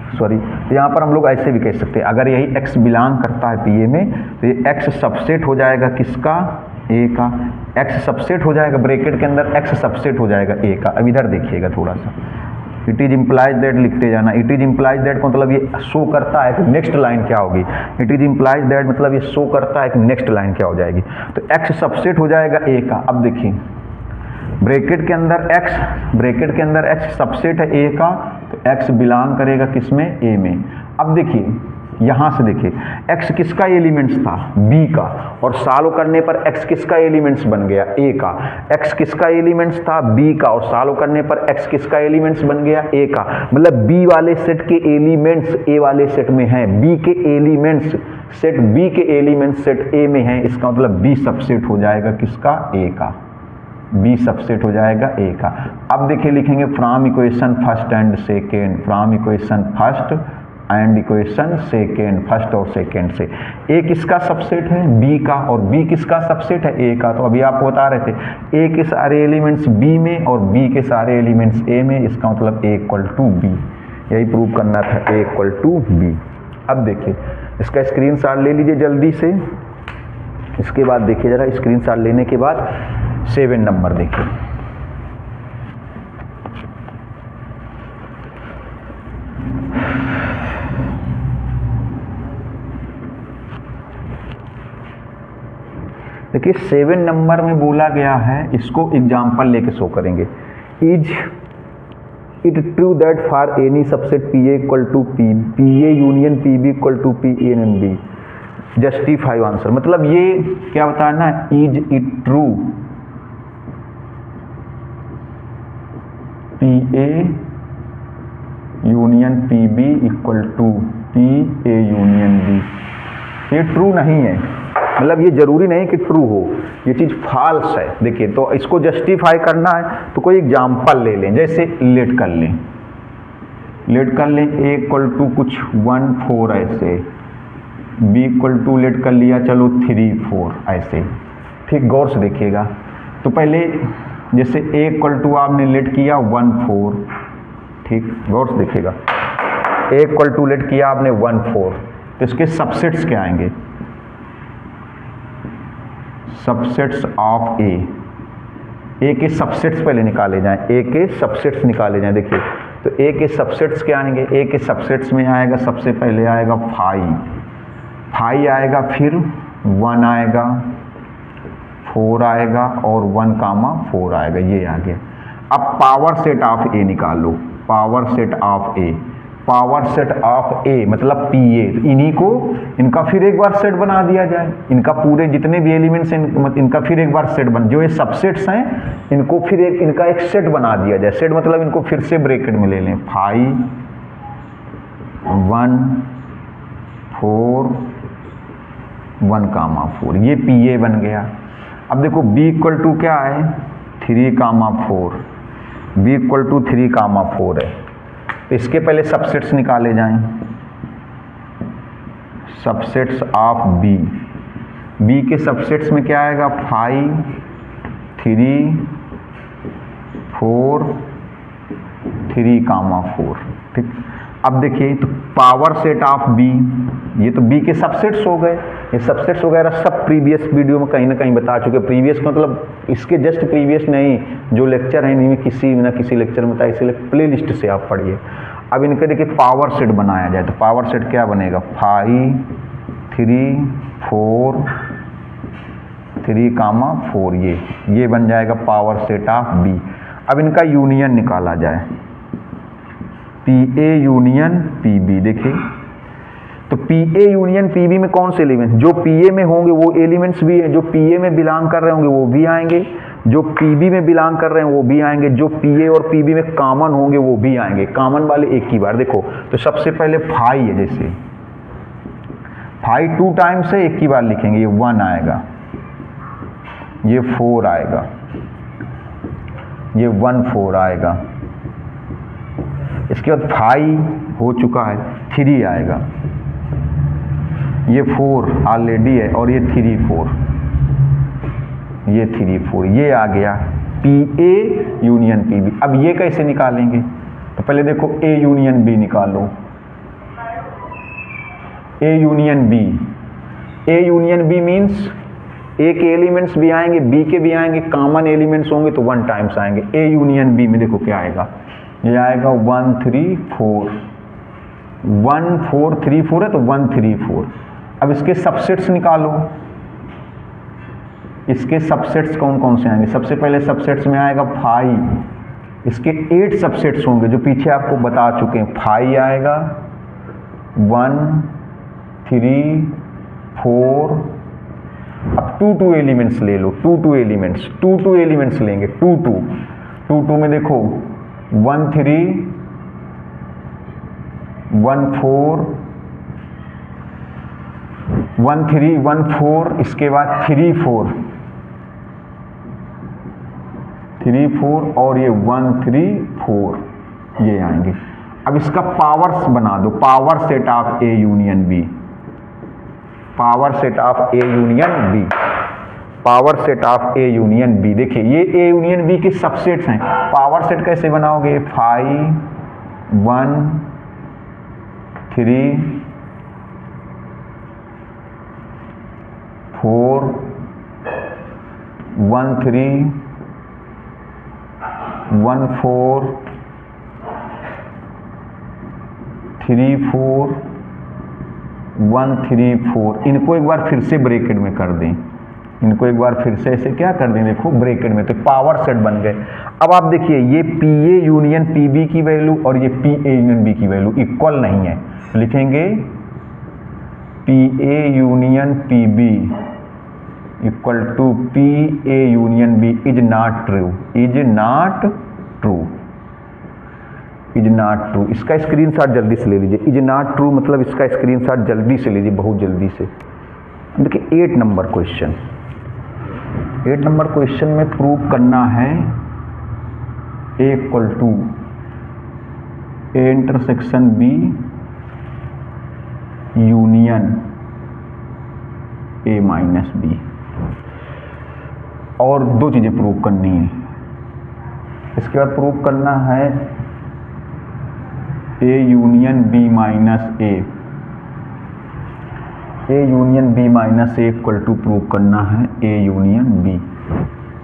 Speaker 1: सॉरी, तो यहाँ पर हम लोग ऐसे भी कह सकते हैं, अगर यही x बिलोंग करता है pa में, तो ये x सबसेट हो जाएगा किसका, a का। x सबसेट हो जाएगा, ब्रैकेट के अंदर x सबसेट हो जाएगा a का। अब इधर देखिएगा थोड़ा सा, इट इज इम्प्लाइज दैट लिखते जाना। इट इज इम्प्लाइज दैट मतलब ये शो करता है कि नेक्स्ट लाइन क्या होगी। इट इज इम्प्लाइज दैट मतलब ये शो करता है कि नेक्स्ट लाइन क्या हो जाएगी। तो x सबसेट हो जाएगा a का। अब देखिए, ब्रैकेट के अंदर x सबसेट है a का, तो x बिलोंग करेगा किसमें, a में। अब देखिए, यहाँ से देखिए, x किसका एलिमेंट्स था, b का, और सॉल्व करने पर x किसका एलिमेंट्स बन गया, a का। x किसका एलिमेंट्स था, b का, और सॉल्व करने पर x किसका एलिमेंट्स बन गया, a का। मतलब b वाले सेट के एलिमेंट्स a वाले सेट में हैं, b के एलिमेंट्स सेट b के एलिमेंट्स सेट a में हैं। इसका मतलब b सबसेट हो जाएगा किसका, a का, b सबसेट हो जाएगा a का। अब देखिए, लिखेंगे from equation first and second, from equation first and equation second, first और सेकेंड से a किसका सबसेट है, b का, और b किसका सबसेट है, a का। तो अभी आपको बता रहे थे a के सारे एलिमेंट्स b में और b के सारे एलिमेंट्स a में, इसका मतलब a इक्वल टू b। यही प्रूव करना था, a इक्वल टू b। अब देखिए, इसका स्क्रीनशॉट ले लीजिए जल्दी से। इसके बाद देखिए जरा, स्क्रीनशॉट लेने के बाद 7 नंबर देखिए। देखिए 7 नंबर में बोला गया है, इसको एग्जाम्पल लेके शो करेंगे। Is it true that for any subset pa equal to p, pa union pb equal to p a and b, justify answer. मतलब ये क्या बताना है, is it true pa union pb equal to pa union b। ये ट्रू नहीं है, मतलब ये जरूरी नहीं कि ट्रू हो, ये चीज़ फॉल्स है। देखिए, तो इसको जस्टिफाई करना है तो कोई एग्जाम्पल ले लें, जैसे लेट कर लें, a इक्वल टू कुछ 1 4 ऐसे, b इक्वल टू लेट कर लिया चलो 3 4 ऐसे। ठीक, गौर से देखिएगा। तो पहले जैसे a इक्वल टू आपने लेट किया 1 4, ठीक, गौर से देखिएगा, a इक्वल टू लेट किया आपने 1 4, तो इसके सबसेट्स क्या आएंगे, सबसेट्स ऑफ a के सबसेट्स पहले निकाले जाएं, a के सबसेट्स निकाले जाएं। देखिए तो a के सबसेट्स क्या आएंगे, a के सबसेट्स में आएगा सबसे पहले आएगा 5 आएगा, फिर 1 आएगा, 4 आएगा और 1, 4 आएगा, ये आ गया। अब पावर सेट ऑफ a निकाल लो, power set of a, power set of a मतलब PA, तो इन्हीं को इनका फिर एक बार सेट बना दिया जाए, इनका पूरे जितने भी एलिमेंट्स हैं इनका फिर एक बार सेट बन, जो ये सबसेट्स हैं इनको फिर इनका एक सेट बना दिया जाए। सेट मतलब इनको फिर से ब्रैकेट में ले लें, 5 1 4 1, 4, ये PA बन गया। अब देखो b इक्वल टू क्या है, 3, 4, b इक्वल टू 3, 4 है, तो इसके पहले सबसेट्स निकाले जाएं, सबसेट्स ऑफ b के सबसेट्स में क्या आएगा, 5 3 4 3, 4, ठीक। अब देखिए तो पावर सेट ऑफ b, ये तो b के सबसेट्स हो गए, ये सबसेट्स वगैरह सब प्रीवियस वीडियो में कहीं ना कहीं बता चुके। प्रीवियस मतलब इसके जस्ट प्रीवियस नहीं, जो लेक्चर है इनमें किसी न किसी लेक्चर में बताया, इसलिए प्ले लिस्ट से आप पढ़िए। अब इनके देखिए पावर सेट बनाया जाए, तो पावर सेट क्या बनेगा, 5 3 4 3, 4, ये बन जाएगा पावर सेट ऑफ b। अब इनका यूनियन निकाला जाए, PA यूनियन PB। देखिए तो PA यूनियन PB में कौन से एलिमेंट्स, जो PA में होंगे वो एलिमेंट्स भी हैं, जो PA में बिलोंग कर रहे होंगे वो भी आएंगे, जो PB में बिलोंग कर रहे हैं वो भी आएंगे, जो PA और PB में कॉमन होंगे वो भी आएंगे, कॉमन वाले एक ही बार। देखो तो सबसे पहले 5 है, जैसे 5 2 टाइम्स है, एक ही बार लिखेंगे, ये 1 आएगा, ये 4 आएगा, ये 1 4 आएगा। इसके बाद 5 हो चुका है, 3 आएगा, ये 4 ऑलरेडी है, और ये 3 4, ये 3 4, ये आ गया PA यूनियन PB। अब ये कैसे निकालेंगे, तो पहले देखो A यूनियन B निकालो, A union B, A union B means A के एलिमेंट्स भी आएंगे, B के भी आएंगे, कॉमन एलिमेंट्स होंगे तो 1 टाइम्स आएंगे। A यूनियन B में देखो क्या आएगा, ये आएगा 1 3 4, 1 4 3 4 है तो 1 3 4। अब इसके सबसेट्स निकालो, इसके सबसेट्स कौन कौन से आएंगे, सबसे पहले सबसेट्स में आएगा 5, इसके 8 सबसेट्स होंगे जो पीछे आपको बता चुके हैं। 5 आएगा, 1 3 4, अब 2 2 एलिमेंट्स ले लो, 2 2 एलिमेंट्स, 2 2 एलिमेंट्स लेंगे, 2 2 में देखो 1 3 1 4, 1 3 1 4, इसके बाद 3 4 और ये 1 3 4, ये आएंगे। अब इसका पावर्स बना दो, power set of A union B, power set of A union B, power set of A union B। देखिए ये A यूनियन B के सबसेट्स हैं, पावर सेट कैसे बनाओगे, 5 1 3 4 1 3 1 4 3 4 1 3 4। इनको एक बार फिर से ब्रैकेट में कर दें, इनको एक बार फिर से ऐसे क्या कर दें, देखो ब्रैकेट में, तो पावर सेट बन गए। अब आप देखिए ये PA यूनियन PB की वैल्यू और ये PA यूनियन B की वैल्यू इक्वल नहीं है, लिखेंगे PA union PB equal to PA union B is not true, is not true, is not true. इसका स्क्रीनशॉट जल्दी से ले लीजिए, इज नॉट ट्रू मतलब इसका स्क्रीनशॉट जल्दी से लीजिए, बहुत जल्दी से। देखिए 8 नंबर क्वेश्चन, 8 नंबर क्वेश्चन में प्रूव करना है A equal to A intersection B union A minus B। और दो चीज़ें प्रूव करनी है। इसके बाद प्रूव करना है A union B minus A, A union B minus A equal to prove करना है ए यूनियन बी।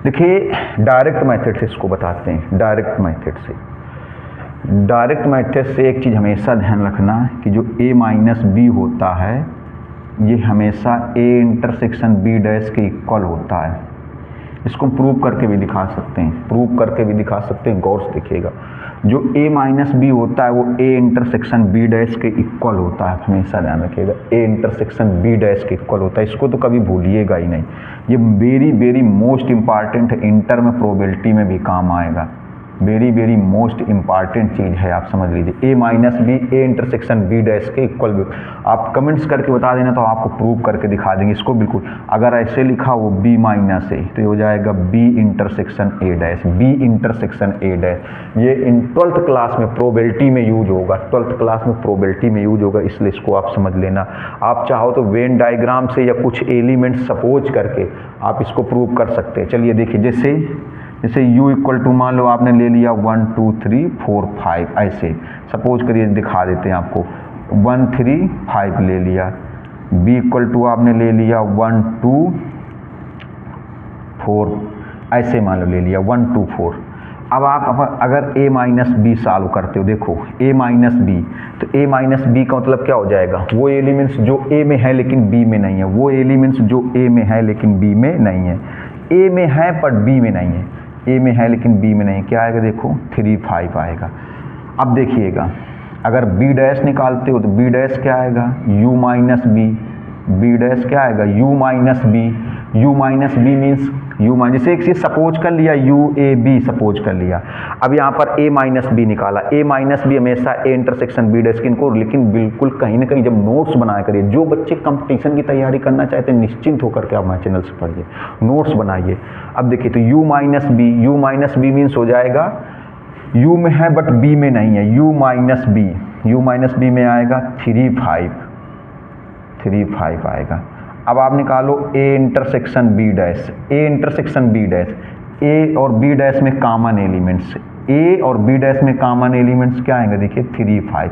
Speaker 1: देखिए डायरेक्ट मेथड से इसको बताते हैं। डायरेक्ट मेथड से एक चीज़ हमेशा ध्यान रखना कि जो ए माइनस बी होता है ये हमेशा ए इंटरसेक्शन बी डैश के इक्वल होता है। इसको प्रूव करके भी दिखा सकते हैं, गौर से देखिएगा। जो ए माइनस बी होता है वो ए इंटरसेक्शन बी डैश के इक्वल होता है, हमेशा ध्यान रखिएगा, ए इंटरसेक्शन बी डैश के इक्वल होता है। इसको तो कभी भूलिएगा ही नहीं, ये वेरी मोस्ट इम्पॉर्टेंट है, इंटर में प्रोबेबिलिटी में भी काम आएगा। वेरी मोस्ट इम्पॉर्टेंट चीज़ है, आप समझ लीजिए। A minus B A intersection B dash के इक्वल भी। आप कमेंट्स करके बता देना तो आपको प्रूव करके दिखा देंगे इसको बिल्कुल। अगर ऐसे लिखा हो बी माइनस ए तो ये हो जाएगा B intersection A dash, B intersection A dash. ये इन 12th क्लास में प्रोबेबिलिटी में यूज होगा, 12th क्लास में प्रोबेबिलिटी में यूज होगा, इसलिए इसको आप समझ लेना। आप चाहो तो वेन डायग्राम से या कुछ एलिमेंट सपोज करके आप इसको प्रूव कर सकते हैं। चलिए देखिए, जैसे u इक्वल टू मान लो आपने ले लिया 1 2 3 4 5, ऐसे सपोज करिए, दिखा देते हैं आपको। 1 3 5 ले लिया, b इक्वल टू आपने ले लिया 1 2 4, ऐसे मान लो ले लिया 1 2 4। अब आप अगर a माइनस बी सॉल्व करते हो, देखो a माइनस बी, तो a माइनस बी का मतलब क्या हो जाएगा? वो एलिमेंट्स जो a में है लेकिन b में नहीं है, वो एलिमेंट्स जो a में है लेकिन b में नहीं है। a में है पर b में नहीं है, a में है लेकिन b में नहीं, क्या आएगा? देखो 3 5 आएगा। अब देखिएगा, अगर b डैश निकालते हो तो b डैश क्या आएगा? u minus B, b dash क्या आएगा? u minus B, u minus B means u minus, जैसे एक चीज़ सपोज कर लिया u a b सपोज कर लिया। अब यहाँ पर a माइनस बी निकाला, a माइनस बी हमेशा a इंटरसेक्शन b डैश इनको, लेकिन बिल्कुल कहीं ना कहीं जब नोट्स बनाया करिए, जो बच्चे कंपटीशन की तैयारी करना चाहते हैं निश्चिंत होकर के आप हमारे चैनल से पढ़िए, नोट्स बनाइए। अब देखिए तो u माइनस बी मीन्स हो जाएगा, u में है बट b में नहीं है, u माइनस बी में आएगा 3 5 आएगा। अब आप निकालो a intersection b dash, a और b डैश में कॉमन एलिमेंट्स, a और b डैश में कॉमन एलिमेंट्स क्या आएंगे? देखिए 3 5,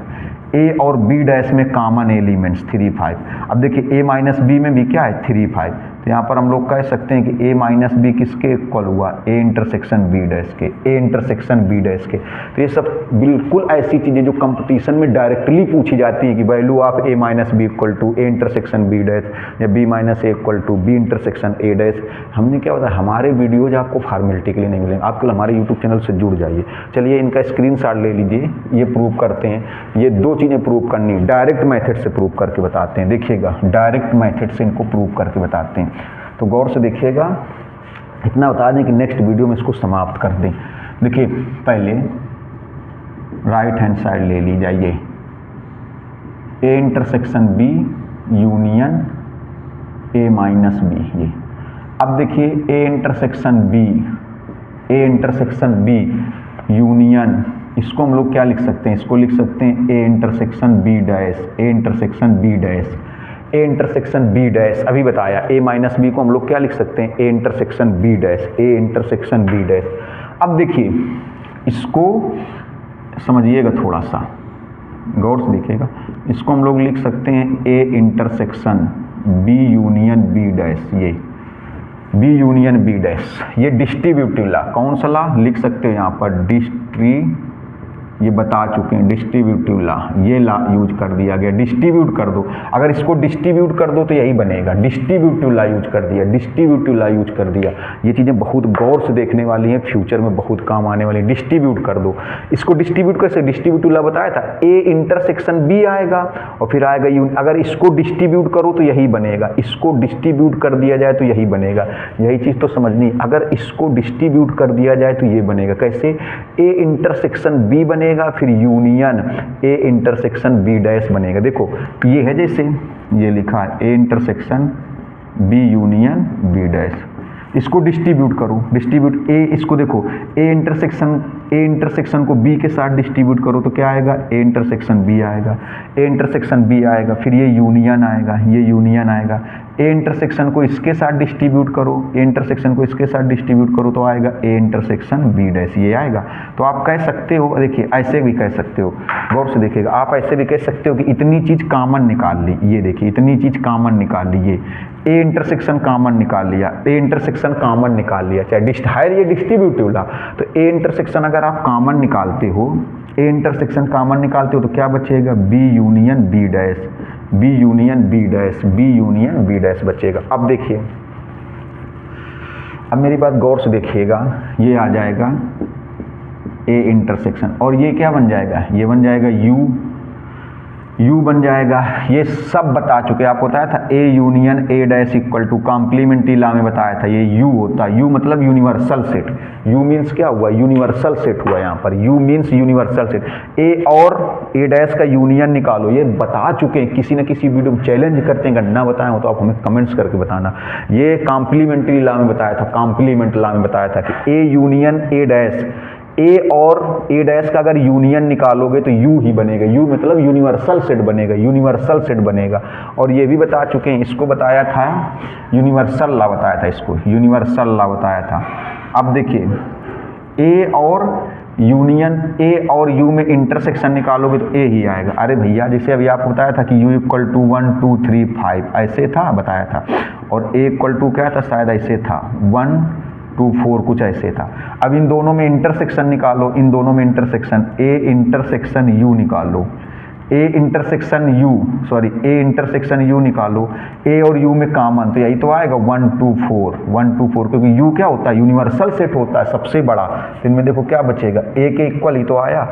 Speaker 1: a और b डैश में कॉमन एलिमेंट्स 3 5। अब देखिए a माइनस बी में भी क्या है? 3 5। तो यहाँ पर हम लोग कह सकते हैं कि a माइनस बी किसके इक्वल हुआ? a इंटरसेक्शन b डैश के, a इंटरसेक्शन b डैश के। तो ये सब बिल्कुल ऐसी चीज़ें जो कंपटीशन में डायरेक्टली पूछी जाती है कि value of a minus B equal to a intersection b dash या b minus a equal to b intersection a dash. हमने क्या होता है, हमारे वीडियोज आपको फॉर्मेलिटी के लिए नहीं मिलेंगे, आप केवल हमारे यूट्यूब चैनल से जुड़ जाइए। चलिए इनका स्क्रीनशॉट ले लीजिए, ये प्रूव करते हैं। ये दो चीज़ें प्रूव करनी, डायरेक्ट मेथड से प्रूव करके बताते हैं। देखिएगा, डायरेक्ट मेथड से इनको प्रूव करके बताते हैं, तो गौर से देखिएगा। इतना बता दें कि नेक्स्ट वीडियो में इसको समाप्त कर दें। देखिए पहले राइट हैंड साइड ले ली जाइए, a intersection b union a minus B. ये अब देखिए a इंटरसेक्शन b यूनियन, इसको हम लोग क्या लिख सकते हैं? इसको लिख सकते हैं a intersection b dash, a intersection b dash. अभी बताया a माइनस बी को हम लोग क्या लिख सकते हैं? a intersection b dash. अब देखिए इसको समझिएगा, थोड़ा सा गौर से देखिएगा। इसको हम लोग लिख सकते हैं a intersection b union b dash, ये b यूनियन b डैश। ये डिस्ट्रीब्यूटिव ला, कौन सा ला लिख सकते हो? यहाँ पर ये बता चुके हैं, डिस्ट्रीब्यूटिव ला, ये ला यूज कर दिया गया। डिस्ट्रीब्यूट कर दो, अगर इसको डिस्ट्रीब्यूट कर दो तो यही बनेगा, डिस्ट्रीब्यूटिव ला यूज कर दिया। ये चीज़ें बहुत गौर से देखने वाली हैं, फ्यूचर में बहुत काम आने वाली। डिस्ट्रीब्यूट कर दो, इसको डिस्ट्रीब्यूट कैसे? डिस्ट्रीब्यूटिव ला बताया था, a इंटरसेक्शन b आएगा और फिर आएगा अगर इसको डिस्ट्रीब्यूट करो तो यही बनेगा, इसको डिस्ट्रीब्यूट कर दिया जाए तो यही बनेगा। यही चीज़ तो समझनी, अगर इसको डिस्ट्रीब्यूट कर दिया जाए तो ये बनेगा कैसे? a इंटरसेक्शन b बनेगा, फिर union a intersection b dash बनेगा। देखो ये है, जैसे ये लिखा है a intersection b union b dash. इसको डिस्ट्रीब्यूट करो, डिस्ट्रीब्यूट a, इसको देखो a इंटरसेक्शन को b के साथ डिस्ट्रीब्यूट करो तो क्या आएगा? a इंटरसेक्शन b आएगा, फिर ये यूनियन आएगा, ए इंटरसेक्शन को इसके साथ डिस्ट्रीब्यूट करो, ए इंटरसेक्शन को इसके साथ डिस्ट्रीब्यूट करो तो आएगा ए इंटरसेक्शन बी डैश, ये आएगा। तो आप कह सकते हो, देखिए ऐसे भी कह सकते हो, गौर से देखिएगा, आप ऐसे भी कह सकते हो कि इतनी चीज़ कॉमन निकाल ली, ये देखिए इतनी चीज़ कॉमन निकाल ली, ये ए इंटरसेक्शन कॉमन निकाल लिया, ए इंटरसेक्शन कॉमन निकाल लिया, चाहे हायर ये डिस्ट्रीब्यूटिव ला, तो ए इंटरसेक्शन अगर आप कॉमन निकालते हो, ए इंटरसेक्शन कॉमन निकालते हो तो क्या बचेगा, B union B dash, B union B dash, B union B dash बचेगा। अब देखिए, अब मेरी बात गौर से देखिएगा, ये आ जाएगा ए इंटरसेक्शन और ये क्या बन जाएगा, ये बन जाएगा यू बन जाएगा। ये सब बता चुके, आपको बताया था A union A dash equal to complementary law में बताया था ये यू होता है, यू मतलब यूनिवर्सल सेट, यू मीन्स क्या हुआ, यूनिवर्सल सेट हुआ यहाँ पर, यू मीन्स यूनिवर्सल सेट। ए और ए डैश का यूनियन निकालो, ये बता चुके हैं, किसी न किसी वीडियो में चैलेंज करते हैं, अगर ना बताएं हो तो आप हमें कमेंट्स करके बताना। ये कॉम्प्लीमेंट्री लॉ में बताया था, कॉम्प्लीमेंट लॉ में बताया था कि ए यूनियन ए डैश, ए और ए डैश का अगर यूनियन निकालोगे तो यू ही बनेगा, यू मतलब यूनिवर्सल सेट बनेगा, यूनिवर्सल सेट बनेगा। और ये भी बता चुके हैं, इसको बताया था यूनिवर्सल लॉ बताया था, इसको यूनिवर्सल लॉ बताया था। अब देखिए ए और यूनियन, ए और यू में इंटरसेक्शन निकालोगे तो ए ही आएगा। अरे भैया जैसे अभी आपको बताया था कि यू इक्वल टू 1 2 3 5 ऐसे था, बताया था, और ए इक्वल टू क्या था, शायद ऐसे था 1 2 4 कुछ ऐसे था। अब इन दोनों में इंटरसेक्शन निकालो, इन दोनों में इंटरसेक्शन, ए इंटरसेक्शन यू निकालो, ए intersection you, sorry A intersection you निकालो, ए और यू में कॉमन तो यही तो आएगा 1 2 4 1 2 4, क्योंकि यू क्या होता है, यूनिवर्सल सेट होता है सबसे बड़ा। तो इनमें देखो क्या बचेगा, ए के इक्वल ही तो आया।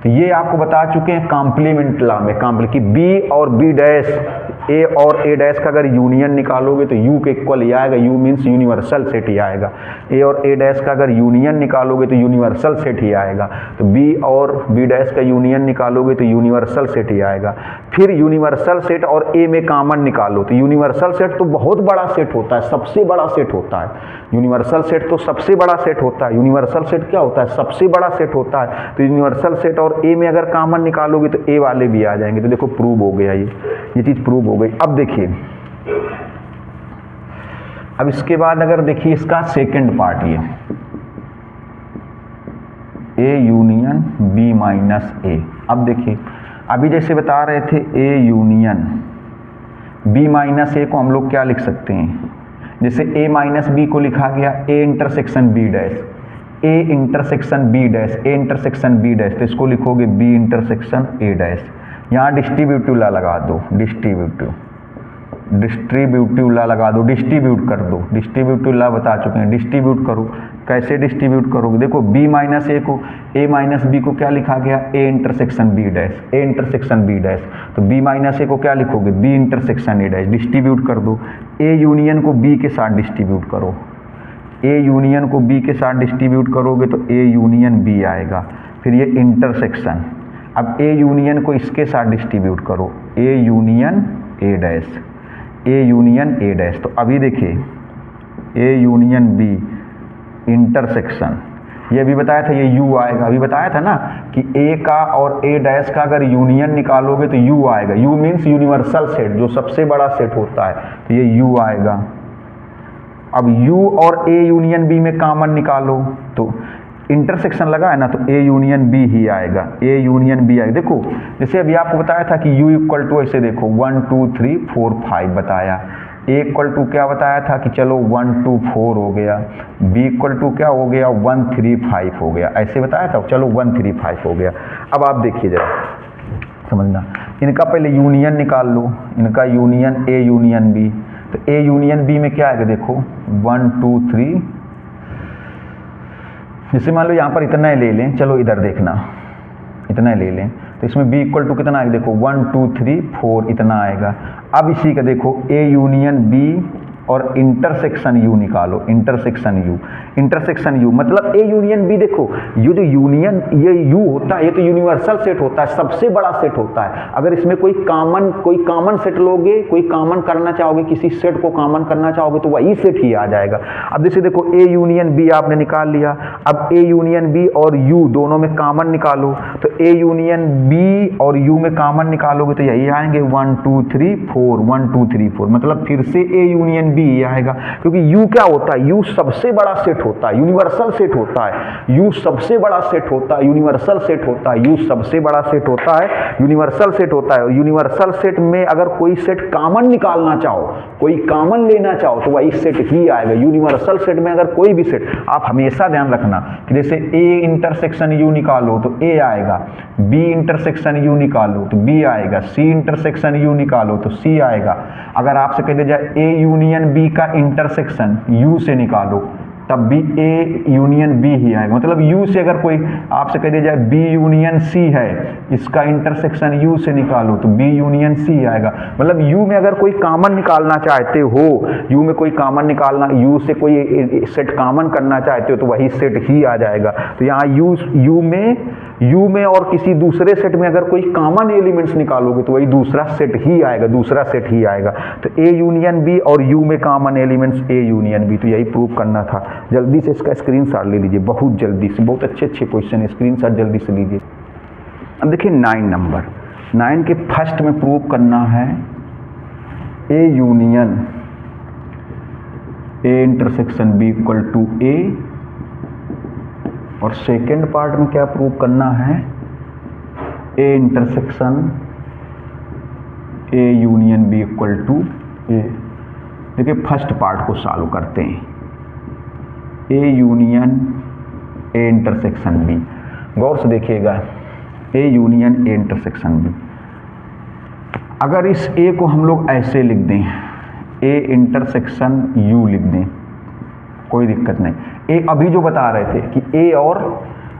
Speaker 1: तो ये आपको बता चुके हैं कॉम्प्लीमेंट लॉ में, कॉम्प्लीमेंट कि बी और बी डैश, ए और ए डैश का अगर यूनियन निकालोगे तो यू के इक्वल ही आएगा, यू मीन्स यूनिवर्सल सेट ही आएगा। ए और ए डैश का अगर यूनियन निकालोगे तो यूनिवर्सल सेट ही आएगा। तो बी और बी डैश का यूनियन निकालोगे तो यूनिवर्सल सेट ही आएगा। फिर यूनिवर्सल सेट और ए में कॉमन निकालो तो यूनिवर्सल सेट तो बहुत बड़ा सेट होता है, सबसे बड़ा सेट होता है। यूनिवर्सल सेट तो सबसे बड़ा सेट होता है। यूनिवर्सल सेट क्या होता है, सबसे बड़ा सेट होता है। तो यूनिवर्सल सेट और ए में अगर कॉमन निकालोगे तो ए वाले भी आ जाएंगे। तो देखो प्रूव हो गया, ये चीज प्रूव हो गई। अब देखिए, अब इसके बाद अगर देखिए इसका सेकंड पार्ट, ये ए यूनियन बी माइनस ए। अब देखिए अभी जैसे बता रहे थे ए यूनियन बी माइनस ए को हम लोग क्या लिख सकते हैं, जैसे ए माइनस बी को लिखा गया A intersection B dash, A intersection B dash, A intersection B dash, तो इसको लिखोगे बी इंटरसेक्शन ए डैश। यहाँ डिस्ट्रीब्यूटिव ला लगा दो, डिस्ट्रीब्यूटिव ला लगा दो, डिस्ट्रीब्यूट कर दो। डिस्ट्रीब्यूटिव ला बता चुके हैं, डिस्ट्रीब्यूट करो। कैसे डिस्ट्रीब्यूट करोगे, देखो बी माइनस ए को, ए माइनस बी को क्या लिखा गया, A intersection B dash, A intersection B dash. तो बी माइनस ए को क्या लिखोगे, B intersection A dash. Distribute कर दो, ए यूनियन को बी के साथ डिस्ट्रीब्यूट करो, ए यूनियन को बी के साथ डिस्ट्रीब्यूट करोगे तो ए यूनियन बी आएगा। फिर ये इंटरसेक्शन, अब ए यूनियन को इसके साथ डिस्ट्रीब्यूट करो, ए union A dash, A union A dash. तो अभी देखिए ए यूनियन बी इंटरसेक्शन, ये अभी बताया था ये यू आएगा। अभी बताया था ना कि ए का और ए डैश का अगर यूनियन निकालोगे तो यू आएगा। यू मीन्स यूनिवर्सल सेट, जो सबसे बड़ा सेट होता है, तो ये यू आएगा। अब u और a यूनियन b में कॉमन निकालो तो इंटरसेक्शन लगा है ना, तो a यूनियन b ही आएगा, a यूनियन b आएगा। देखो जैसे अभी आपको बताया था कि u इक्वल टू, ऐसे देखो 1 2 3 4 5 बताया, a इक्वल टू क्या बताया था कि चलो 1 2 4 हो गया, b इक्वल टू क्या हो गया 1 3 5 हो गया, ऐसे बताया था, चलो 1 3 5 हो गया। अब आप देखिए जरा समझना, इनका पहले यूनियन निकाल लो, इनका यूनियन a यूनियन b। तो ए यूनियन बी में क्या आएगा, देखो 1 2 3, जैसे मान लो यहाँ पर इतना ही ले लें, चलो इधर देखना, इतना ही ले लें, तो इसमें बी इक्वल टू कितना आएगा, देखो 1 2 3 4 इतना आएगा। अब इसी का देखो ए यूनियन बी और इंटरसेक्शन यू निकालो, इंटरसेक्शन यू मतलब ए यूनियन बी। देखो ये जो यूनियन ये यू होता है ये तो यूनिवर्सल सेट होता है, सबसे बड़ा सेट होता है। अगर इसमें कोई कॉमन सेट लोगे, कोई कॉमन करना चाहोगे, किसी सेट को कॉमन करना चाहोगे तो वही सेट ही आ जाएगा। अब जैसे देखो ए यूनियन बी आपने निकाल लिया, अब ए यूनियन बी और यू दोनों में कॉमन निकालो, तो ए यूनियन बी और यू में कॉमन निकालोगे तो यही आएंगे 1 2 3 4, 1 2 3 4, मतलब फिर से ए यूनियन बी आएगा। क्योंकि यू क्या होता है, यू सबसे बड़ा सेट होता है, यूनिवर्सल सेट होता है, यू सबसे बड़ा सेट होता है, यूनिवर्सल सेट होता है, यू सबसे बड़ा सेट होता है, यूनिवर्सल सेट होता है। और यूनिवर्सल सेट में अगर कोई सेट कॉमन निकालना चाहो, कोई कॉमन लेना चाहो तो वही सेट ही आएगा। यूनिवर्सल सेट में अगर कोई भी सेट, आप हमेशा ध्यान रखना कि जैसे ए इंटरसेक्शन यू निकालो तो ए आएगा, बी इंटरसेक्शन यू निकालो तो बी आएगा, सी इंटरसेक्शन यू निकालो तो सी आएगा। अगर आपसे कह दिया जाए ए यूनियन बी का इंटरसेक्शन यू से निकालो तब भी ए यूनियन बी ही आएगा। मतलब यू से अगर कोई आपसे कह दिया जाए बी यूनियन सी है, इसका इंटरसेक्शन यू से निकालो तो बी यूनियन सी आएगा। मतलब यू में अगर कोई कॉमन निकालना चाहते हो, यू में कोई कॉमन निकालना, यू से कोई सेट कॉमन करना चाहते हो तो वही सेट ही आ जाएगा। तो यहाँ यू में और किसी दूसरे सेट में अगर कोई कॉमन एलिमेंट्स निकालोगे तो वही दूसरा सेट ही आएगा, दूसरा सेट ही आएगा। तो ए यूनियन बी और यू में common elements A union B, तो यही प्रूव करना था। जल्दी से इसका स्क्रीनशॉट ले लीजिए, बहुत जल्दी से, बहुत अच्छे क्वेश्चन है, स्क्रीनशॉट जल्दी से लीजिए। अब देखिए 9 नंबर, 9 के फर्स्ट में प्रूव करना है A union A intersection B equal to A, और सेकेंड पार्ट में क्या प्रूव करना है, A intersection A union B equal to A. देखिए फर्स्ट पार्ट को सॉल्व करते हैं, A union A intersection B. गौर से देखिएगा, A union A intersection B. अगर इस ए को हम लोग ऐसे लिख दें, ए इंटरसेक्शन यू लिख दें, कोई दिक्कत नहीं। ए अभी जो बता रहे थे कि ए और,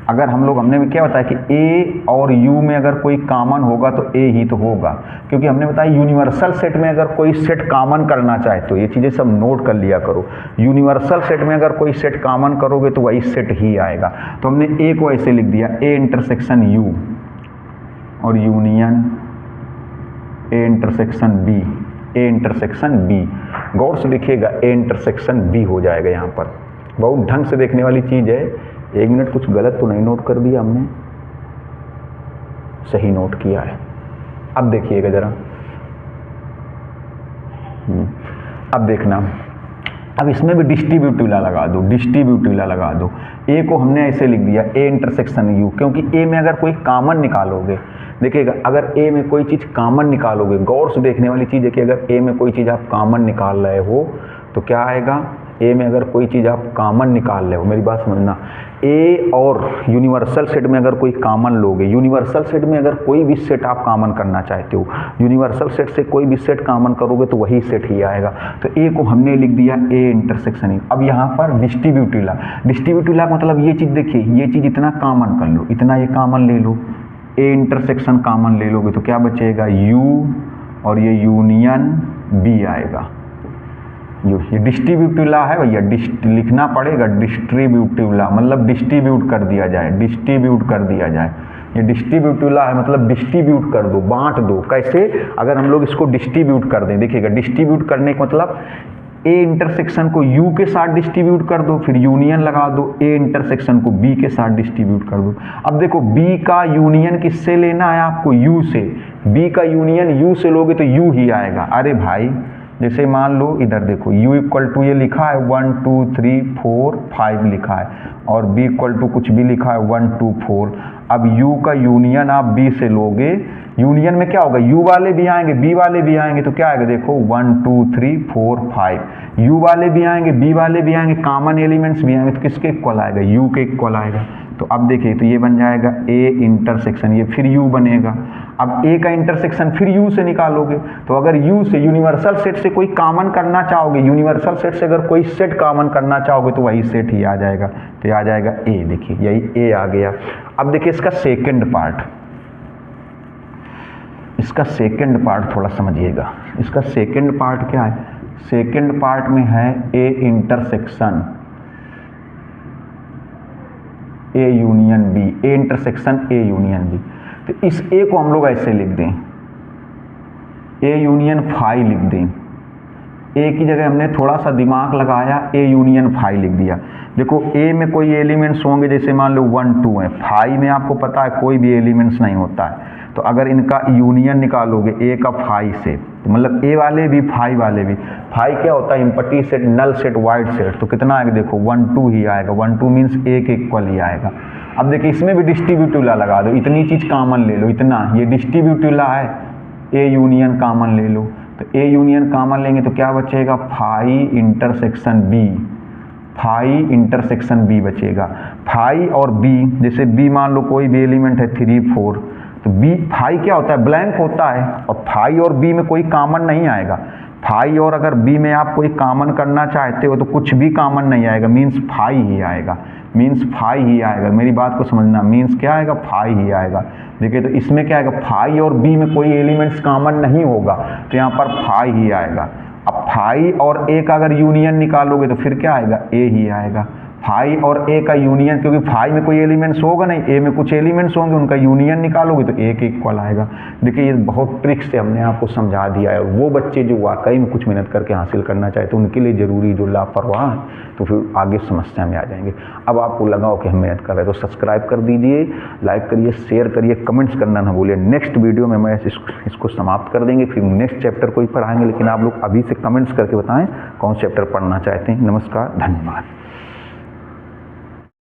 Speaker 1: अगर हम लोग, हमने क्या बताया कि ए और यू में अगर कोई कॉमन होगा तो ए ही तो होगा, क्योंकि हमने बताया यूनिवर्सल सेट में अगर कोई सेट कॉमन करना चाहे तो ये चीज़ें सब नोट कर लिया करो। यूनिवर्सल सेट में अगर कोई सेट कॉमन करोगे तो वही सेट ही आएगा। तो हमने ए को ऐसे लिख दिया, ए इंटरसेक्शन यू और union A intersection B, A intersection B. गौर से देखिएगा, ए इंटरसेक्शन बी हो जाएगा। यहाँ पर बहुत ढंग से देखने वाली चीज़ है। 1 मिनट, कुछ गलत तो नहीं नोट कर दिया हमने? सही नोट किया है। अब देखिएगा जरा, अब देखना, अब इसमें भी डिस्ट्रीब्यूटिवला लगा दो, डिस्ट्रीब्यूटिवला लगा दो। ए को हमने ऐसे लिख दिया, ए इंटरसेक्शन यू, क्योंकि ए में अगर कोई कॉमन निकालोगे, देखिएगा अगर ए में कोई चीज़ कॉमन निकालोगे, गौर से देखने वाली चीज़ है कि अगर ए में कोई चीज़ आप कॉमन निकाल रहे हो तो क्या आएगा, ए में अगर कोई चीज़ आप कॉमन निकाल रहे हो, मेरी बात समझना, ए और यूनिवर्सल सेट में अगर कोई कॉमन लोगे, यूनिवर्सल सेट में अगर कोई भी सेट आप कॉमन करना चाहते हो, यूनिवर्सल सेट से कोई भी सेट कॉमन करोगे तो वही सेट ही आएगा। तो ए को हमने लिख दिया ए इंटरसेक्शन यू। अब यहाँ पर डिस्ट्रीब्यूटिवला, डिस्ट्रीब्यूटिवला मतलब ये चीज़ देखिए, ये चीज़ इतना कॉमन कर लो, इतना ये कॉमन ले लो, ए इंटरसेक्शन कॉमन ले लोगे तो क्या बचेगा, यू और ये यूनियन बी आएगा। ये डिस्ट्रीब्यूटिवला है भैया, लिखना पड़ेगा डिस्ट्रीब्यूटिवला, मतलब डिस्ट्रीब्यूट कर दिया जाए, डिस्ट्रीब्यूट कर दिया जाए। ये डिस्ट्रीब्यूटिवला है मतलब डिस्ट्रीब्यूट कर दो, बांट दो। कैसे, अगर हम लोग इसको डिस्ट्रीब्यूट कर दें, देखिएगा डिस्ट्रीब्यूट करने का मतलब ए इंटरसेक्शन को यू के साथ डिस्ट्रीब्यूट कर दो, फिर यूनियन लगा दो, ए इंटरसेक्शन को बी के साथ डिस्ट्रीब्यूट कर दो। अब देखो बी का यूनियन किससे लेना है आपको, यू से। बी का यूनियन यू से लोगे तो यू ही आएगा। अरे भाई, जैसे मान लो इधर देखो, u इक्वल टू ये लिखा है 1 2 3 4 5 लिखा है, और b इक्वल टू कुछ भी लिखा है 1 2 4। अब u का यूनियन आप b से लोगे, यूनियन में क्या होगा, u वाले भी आएंगे b वाले भी आएंगे, तो क्या आएगा देखो 1 2 3 4 5, u वाले भी आएंगे b वाले भी आएंगे, कॉमन एलिमेंट्स भी आएंगे, तो किसके इक्वल आएगा, u के इक्वल आएगा। तो अब देखिए, तो ये बन जाएगा a इंटरसेक्शन, ये फिर u बनेगा। अब a का इंटरसेक्शन फिर u से निकालोगे, तो अगर u से यूनिवर्सल सेट से कोई कॉमन करना चाहोगे, यूनिवर्सल सेट से अगर कोई सेट कॉमन करना चाहोगे तो वही सेट ही आ जाएगा। तो ये आ जाएगा a, देखिए यही a आ गया। अब देखिए इसका सेकंड पार्ट, इसका सेकंड पार्ट थोड़ा समझिएगा। इसका सेकंड पार्ट क्या है, सेकेंड पार्ट में है A intersection A union B, A intersection A union B. तो इस ए को हम लोग ऐसे लिख दें, ए यूनियन फाई लिख दें। ए की जगह हमने थोड़ा सा दिमाग लगाया, ए यूनियन फाई लिख दिया। देखो ए में कोई एलिमेंट्स होंगे, जैसे मान लो 1 2 है, फाई में आपको पता है कोई भी एलिमेंट्स नहीं होता है। तो अगर इनका यूनियन निकालोगे ए का फाई से, तो मतलब ए वाले भी फाई वाले भी, फाई क्या होता है empty set, null set, void set. तो कितना आएगा देखो 1 2 ही आएगा, 1 2 मीन्स ए के इक्वल ही आएगा। अब देखिए इसमें भी डिस्ट्रीब्यूटिव ला लगा दो, इतनी चीज़ कॉमन ले लो, इतना ये डिस्ट्रीब्यूटिव ला है, ए यूनियन कॉमन ले लो। तो ए यूनियन कॉमन लेंगे तो क्या बचेगा, phi intersection B, phi intersection B बचेगा। फाई और बी, जैसे बी मान लो कोई भी एलिमेंट है 3 4, तो बी फाई क्या होता है ब्लैंक होता है, और फाई और बी में कोई कॉमन नहीं आएगा। फाई और अगर बी में आप कोई कॉमन करना चाहते हो तो कुछ भी कॉमन नहीं आएगा, मीन्स फाई ही आएगा, मीन्स फाई ही आएगा। मेरी बात को समझना, मीन्स क्या आएगा, फाई ही आएगा। देखिए तो इसमें क्या आएगा, फाई और बी में कोई एलिमेंट्स कॉमन नहीं होगा, तो यहाँ पर फाई ही आएगा। अब फाई और ए का अगर यूनियन निकालोगे तो फिर क्या आएगा, ए ही आएगा। फाई और ए का यूनियन, क्योंकि फाई में कोई एलिमेंट्स होगा नहीं, ए में कुछ एलिमेंट्स होंगे, उनका यूनियन निकालोगे तो ए के इक्वल आएगा। देखिए ये बहुत ट्रिक से हमने आपको समझा दिया है, और वो बच्चे जो वाकई में कुछ मेहनत करके हासिल करना चाहते हैं उनके लिए ज़रूरी, जो लापरवाह है तो फिर आगे समस्या में आ जाएंगे। अब आपको लगाओ कि हम मेहनत कर रहे हैं तो सब्सक्राइब कर दीजिए, लाइक करिए, शेयर करिए, कमेंट्स करना ना भूलिए। नेक्स्ट वीडियो में मैं इसको समाप्त कर देंगे, फिर नेक्स्ट चैप्टर को ही पढ़ाएंगे, लेकिन आप लोग अभी से कमेंट्स करके बताएं कौन चैप्टर पढ़ना चाहते हैं। नमस्कार, धन्यवाद।